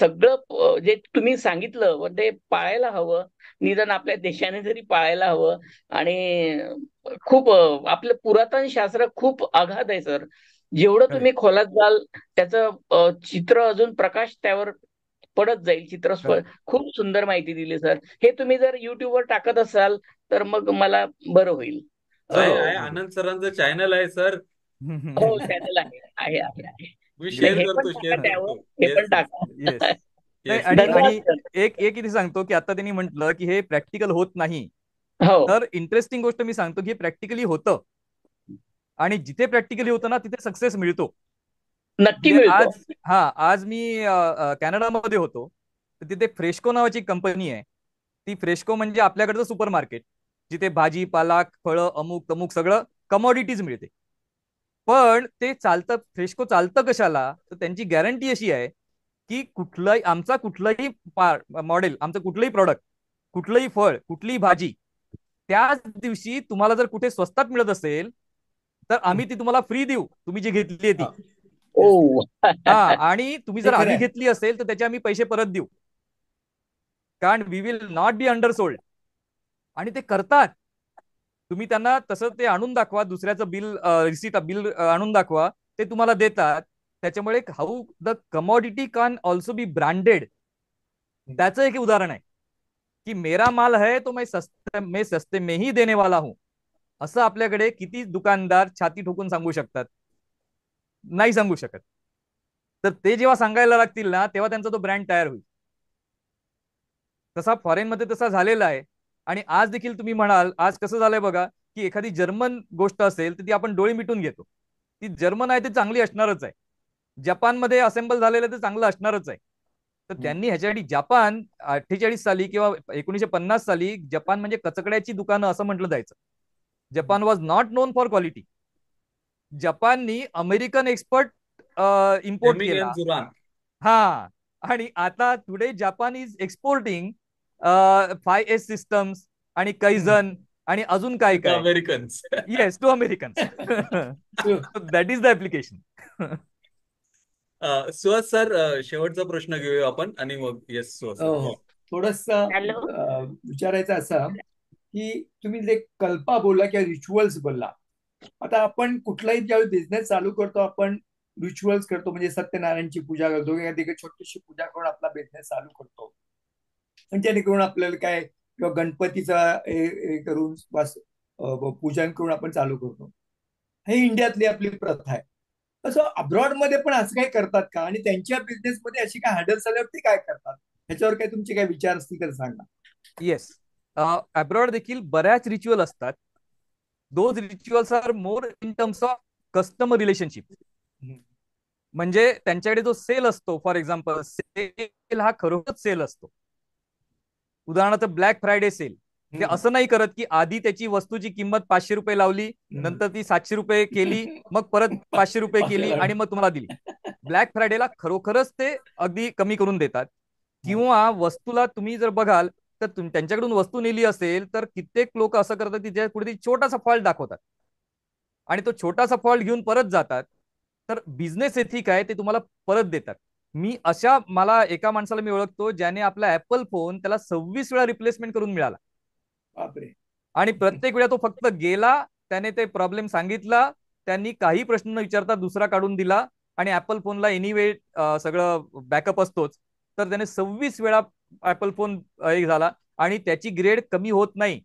सगळं जे तुम्ही सांगितलं ते पाळायला हवं. निदान आपल्या देशाने तरी पाळायला हवं. आणि खूप आपलं पुरातन शास्त्र खूप अगाध आहे सर. जेवढं तुम्ही खोलात जाल त्याचं चित्र अजून प्रकाश त्यावर पडत जाईल. खूप सुंदर माहिती दिली सर. हे तुम्ही जर युट्यूबवर टाकत असाल तर मग मला बरं होईल. आनंद सरांचं चॅनल आहे सर. हो, चॅनल आहे. मी शेअर हे पण करतो टाका त्यावर, हे पण टाका. येस. आणि एक इथे सांगतो की आता त्यांनी म्हटलं की हे प्रॅक्टिकल होत नाही. हो, तर इंटरेस्टिंग गोष्ट मी सांगतो की हे प्रॅक्टिकली होतं, आणि जिथे प्रॅक्टिकली होतं ना तिथे सक्सेस मिळतो. नक्की म्हणजे मिळतो. आज मी कॅनडामध्ये होतो, तर तिथे फ्रेशको नावाची कंपनी आहे. ती फ्रेशको म्हणजे आपल्याकडचं सुपर मार्केट, जिथे भाजीपाला, फळं, अमुक तमुक सगळं कमॉडिटीज मिळते. पण ते चालतं, फ्रेशको चालतं कशाला, तर त्यांची गॅरंटी अशी आहे की कुठलंही मॉडेल, आमचं कुठलंही प्रॉडक्ट, कुठलंही फळ, कुठलीही भाजी त्याच दिवशी तुम्हाला जर कुठे स्वस्तात मिळत असेल तर आम्ही ती तुम्हाला फ्री देऊ, तुम्ही जी घेतली ती. ओ. आणि तुम्ही जर ते खरं आधी आहे. घेतली असेल तर त्याचे आम्ही पैसे परत देऊ, कारण वी विल नॉट बी अंडरसोल्ड. आणि ते करतात. तुम्ही त्यांना तसं ते आणून दाखवा, दुसऱ्याचं बिल आणून दाखवा, ते तुम्हाला देतात. त्याच्यामुळे how the commodity can also be branded, त्याचं एक उदाहरण आहे की मेरा माल है तो मैं सस्ते में ही देने वाला हूं. असं आपल्याकडे किती दुकानदार छाती ठोकून सांगू शकतात? नाही सांगू शकत. तर ते जेव्हा सांगायला लागतील ना, तेव्हा त्यांचा तो ब्रँड तयार होईल. तसा फॉरेनमध्ये तसा झालेला आहे. आणि आज देखील तुम्ही म्हणाल, आज कसं झालंय बघा, की एखादी जर्मन गोष्ट असेल तर ती आपण डोळे मिटून घेतो. ती जर्मन आहे, ती चांगली असणारच आहे. जपानमध्ये असेंबल झालेलं ते चांगलं असणारच आहे. तर त्यांनी ह्याच्यासाठी जपान 48 साली किंवा 1950 साली जपान म्हणजे कचकड्याची दुकानं असं म्हटलं जायचं. Japan was not known for quality. जपाननी अमेरिकन एक्सपर्ट इम्पोर्ट केला. हा. आणि आता today Japan is exporting 5S systems आणि कैझन आणि अजून काय काय Americans. Yes, to Americans. That is the application. Suhas sir, शेवटचा प्रश्न घेऊया आपण आणि मग येस सुहास सर. थोडस हॅलो. विचारायचं असं की तुम्ही जे कल्पा बोलला किंवा रिच्युअल्स बोलला, आता आपण कुठलाही ज्यावेळी बिझनेस चालू करतो आपण रिच्युअल्स करतो, म्हणजे सत्यनारायणची पूजा करतो किंवा छोटीशी पूजा करून आपला बिझनेस चालू करतो. आणि जेणेकरून आपल्याला काय, किंवा गणपतीचा हे करून पूजन करून आपण चालू करतो. हे इंडियातली आपली प्रथा आहे. असं अब्रॉडमध्ये पण असं काही करतात का, आणि त्यांच्या बिझनेसमध्ये अशी काय हँडल्स आल्यावर ते काय करतात, ह्याच्यावर काय तुमचे काय विचार असतील तर सांगा. येस, अब्रॉड देखील बऱ्याच रिच्युअल असतात those rituals are more in terms of customer relationship. म्हणजे त्यांच्याकडे जो सेल असतो, फॉर एक्झाम्पल सेल हा खरोखरच सेल असतो. उदाहरणार्थ ब्लॅक फ्रायडे सेल, ते असं नाही करत की आधी त्याची वस्तूची किंमत 500 रुपये लावली, नंतर ती 700 रुपये केली, मग परत 500 रुपये केली आणि मग तुम्हाला दिली. ब्लॅक फ्रायडेला खरोखरच ते अगदी कमी करून देतात. किंवा वस्तूला तुम्ही जर बघाल तर त्यांच्याकडून वस्तू नेली असेल तर कित्येक लोक असं करतात की ज्या कुठेतरी छोटासा फॉल्ट दाखवतात आणि तो छोटासा फॉल्ट घेऊन परत जातात. तर बिझनेस एथिक आहे ते तुम्हाला परत देतात. मला एका माणसाला मी ओळखतो ज्याने आपला ऍपल फोन त्याला 26 वेळा रिप्लेसमेंट करून मिळाला. बापरे. आणि प्रत्येक वेळा तो फक्त गेला, त्याने ते प्रॉब्लेम सांगितला, त्यांनी काही प्रश्न न विचारता दुसरा काढून दिला. आणि ऍपल फोनला एनिवे सगळं बॅकअप असतोच, तर त्याने 26 वेळा ऍपल फोन एक झाला आणि त्याची ग्रेड कमी होत नाही.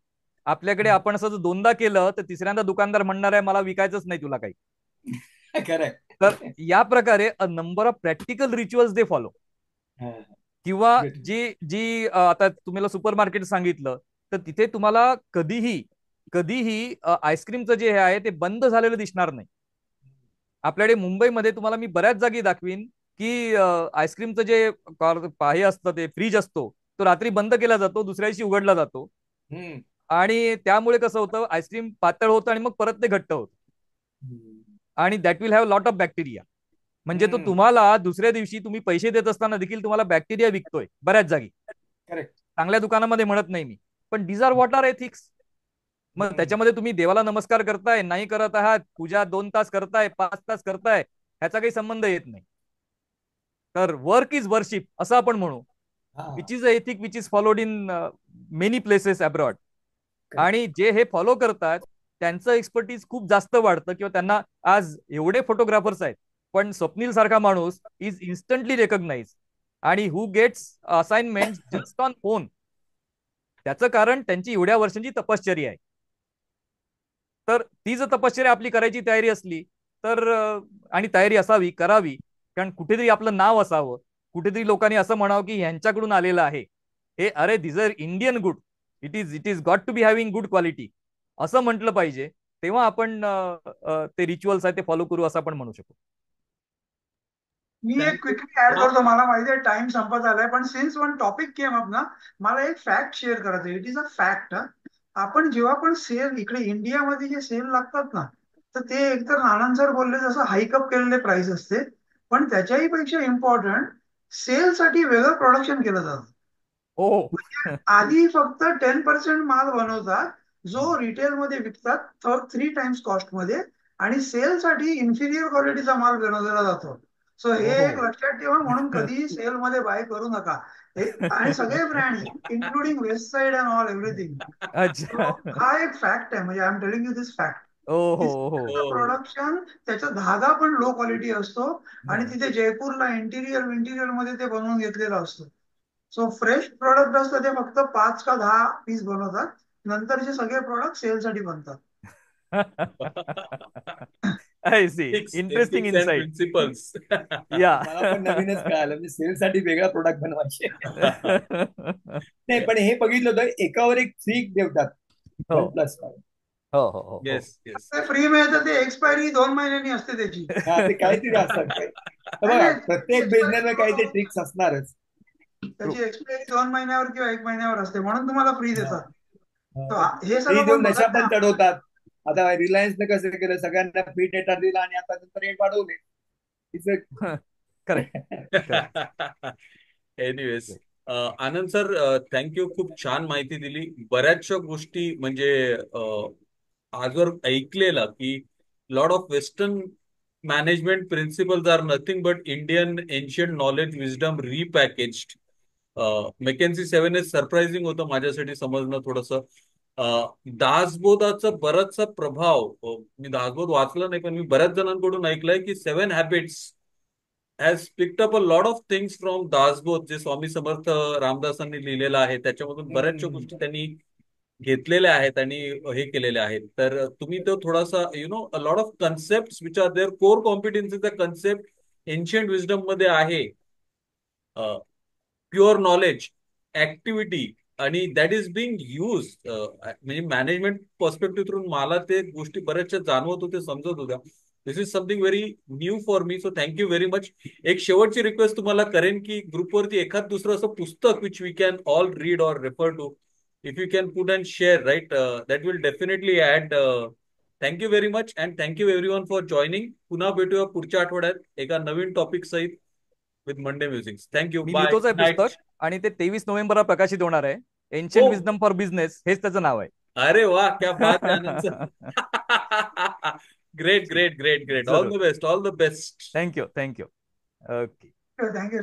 आपल्याकडे आपण असं जर दोनदा केलं तर तिसऱ्यांदा दुकानदार म्हणणार आहे मला विकायचंच नाही तुला काही. खरंय. तर या प्रकारे a number of practical rituals they follow. किंवा जी जी आता तुम्हाला सुपर मार्केट सांगितलं, तर तिथे तुम्हाला कधीही कधीही आईस्क्रीमचं जे हे आहे ते बंद झालेलं दिसणार नाही. आपल्याकडे मुंबईमध्ये तुम्हाला मी बऱ्याच जागी दाखवीन की आईस्क्रीमचं जे हे असतं ते फ्रीज असतो तो रात्री बंद केला जातो, दुसऱ्या दिवशी उघडला जातो. आणि त्यामुळे कसं होतं, आईस्क्रीम पातळ होतं आणि मग परत ते घट्ट होतं. आणि that will have lot of bacteria. म्हणजे तो तुम्हाला दुसऱ्या दिवशी तुम्ही पैसे देत असताना देखील तुम्हाला बॅक्टेरिया विकतोय बऱ्याच जागी. चांगल्या दुकानामध्ये म्हणत नाही मी, पण these are what are ethics. मग त्याच्यामध्ये तुम्ही देवाला नमस्कार करताय नाही करत आहात, पूजा 2 तास करताय 5 तास करताय, ह्याचा काही संबंध येत नाही. तर वर्क इज वर्शिप असं आपण म्हणू, which is a ethic which is followed in many places abroad. आणि जे हे फॉलो करतात त्यांचं एक्सपर्टीज खूप जास्त वाढतं, किंवा त्यांना आज एवढे फोटोग्राफर्स आहेत पण स्वप्नील सारखा माणूस इज इन्स्टंटली रेकग्नाइज आणि who gets assignment just on phone. त्याचं कारण त्यांची एवढ्या वर्षांची तपश्चर्या आहे. तर ती जर तपश्चर्या आपली करायची तयारी असली तर आणि तयारी असावी, करावी, कारण कुठेतरी आपलं नाव असावं, कुठेतरी लोकांनी असं म्हणावं की ह्यांच्याकडून आलेलं आहे हे, अरे this are Indian good, it is got to be having good quality असं म्हटलं पाहिजे. तेव्हा आपण ते रिच्युअल्स आहे ते फॉलो करू असं आपण म्हणू शकतो. मी एक क्विकली ऍड करतो, मला माहिती आहे टाइम संपत आलाय, पण since one topic came up ना, मला एक फॅक्ट शेअर करायचं. It is a fact. आपण जेव्हा पण सेल इकडे इंडियामध्ये जे सेल लागतात ना, तर ते एकतर नानां सर बोलले जसं हायकअप केलेले प्राइस असते, पण त्याच्याही पेक्षा इम्पॉर्टंट सेलसाठी वेगळं प्रोडक्शन केलं जातं. हो. आधी फक्त 10% माल बनवतात जो रिटेलमध्ये विकतात 3 टाइम्स कॉस्ट मध्ये, आणि सेलसाठी इन्फिरियर क्वालिटीचा माल बनवलेला जातो. सो हे एक लक्षात ठेवा, म्हणून कधीही सेलमध्ये बाय करू नका. आणि सगळे brand including west side and all everything. अच्छा. हा एक फॅक्ट आहे, म्हणजे I am telling you this fact. हो हो हो. प्रोडक्शन त्याचा धागा पण लो क्वालिटी असतो, आणि तिथे जयपूरला इंटिरियर मध्ये ते बनवून घेतलेला असतो. सो फ्रेश प्रोडक्ट असतं ते फक्त 5 का 10 पीस बनवतात, नंतरचे सगळे प्रोडक्ट सेलसाठी बनतात. I see, interesting insight. Principles. Yeah. मला पण नवीनच कळालं, म्हणजे सेलसाठी वेगळा प्रोडक्ट बनवायचे. नाही, पण हे बघितलं होतं एकावर एक फ्री देतात. हो 1+5. हो हो हो. Yes yes. ते फ्री मिळतं, ते एक्सपायरी 2 महिन्यांनी असते त्याची. ते काहीतरी असतात काही. बघा, प्रत्येक बिझनेसमध्ये काहीतरी ट्रिक्स असणारच. त्याची एक्सपायरी 2 महिन्यावर किंवा 1 महिन्यावर असते, म्हणून तुम्हाला फ्री देतात. हे फ्री सगळं देऊन पण नशा बघत पण नाही. चढवतात. आता रिलायन्सने कसं केलं, सगळ्यांना फ्री डेटा दिला आणि आता नंतर रेट वाढवले. करेक्ट. एनिवेज, आनंद सर, थँक्यू. खूप छान माहिती दिली. बऱ्याचशा गोष्टी म्हणजे आजवर ऐकलेला की lot of western management principles are nothing but Indian ancient knowledge wisdom repackaged. McKinsey 7 surprising होतं माझ्यासाठी समजणं थोडंसं. दासबोधाचा बराचसा प्रभाव, मी दासबोध वाचलं नाही पण मी बऱ्याच जणांकडून ऐकलंय की 7 habits has picked up a lot of things from Dasbodh, जे स्वामी समर्थ रामदासांनी लिहिलेलं आहे. त्याच्यामधून बऱ्याचशा गोष्टी त्यांनी घेतलेल्या आहेत आणि हे केलेल्या आहेत. तर तुम्ही तो थोडासा a lot of concept which are there, core कॉम्पिटन्सीचा कन्सेप्ट एन्शियंट विजडम मध्ये आहे. प्युअर नॉलेज, ऍक्टिव्हिटी, आणि दॅट इज बिंग यूज, म्हणजे मॅनेजमेंट पर्स्पेक्टिव्ह थ्रून मला ते गोष्टी बऱ्याचशा जाणवत होते, समजत होत्या. This is something very new for me. So thank you very much. एक शेवटची रिक्वेस्ट तुम्हाला करेन की ग्रुपवरती एखाद दुसरं असं पुस्तक which we can all read or refer to, if you can put and share, right, that will definitely add. Thank you very much and thank you everyone for joining. पुन्हा भेटूया पुढच्या आठवड्यात एका नवीन टॉपिक सहित विथ मंडे म्युझिक. थँक्यू. मी bye. लिहितोच आहे गुड नाईट. पुस्तक आणि ते 23 नोव्हेंबरला प्रकाशित होणार आहे. हो. एन्शियंट विजडम फॉर बिझनेस हेच त्याचं नाव आहे. अरे वाह, क्या बात है Anand sir. Great great great great. All जरूर. The best, all the best. Thank you. Okay. Thank you.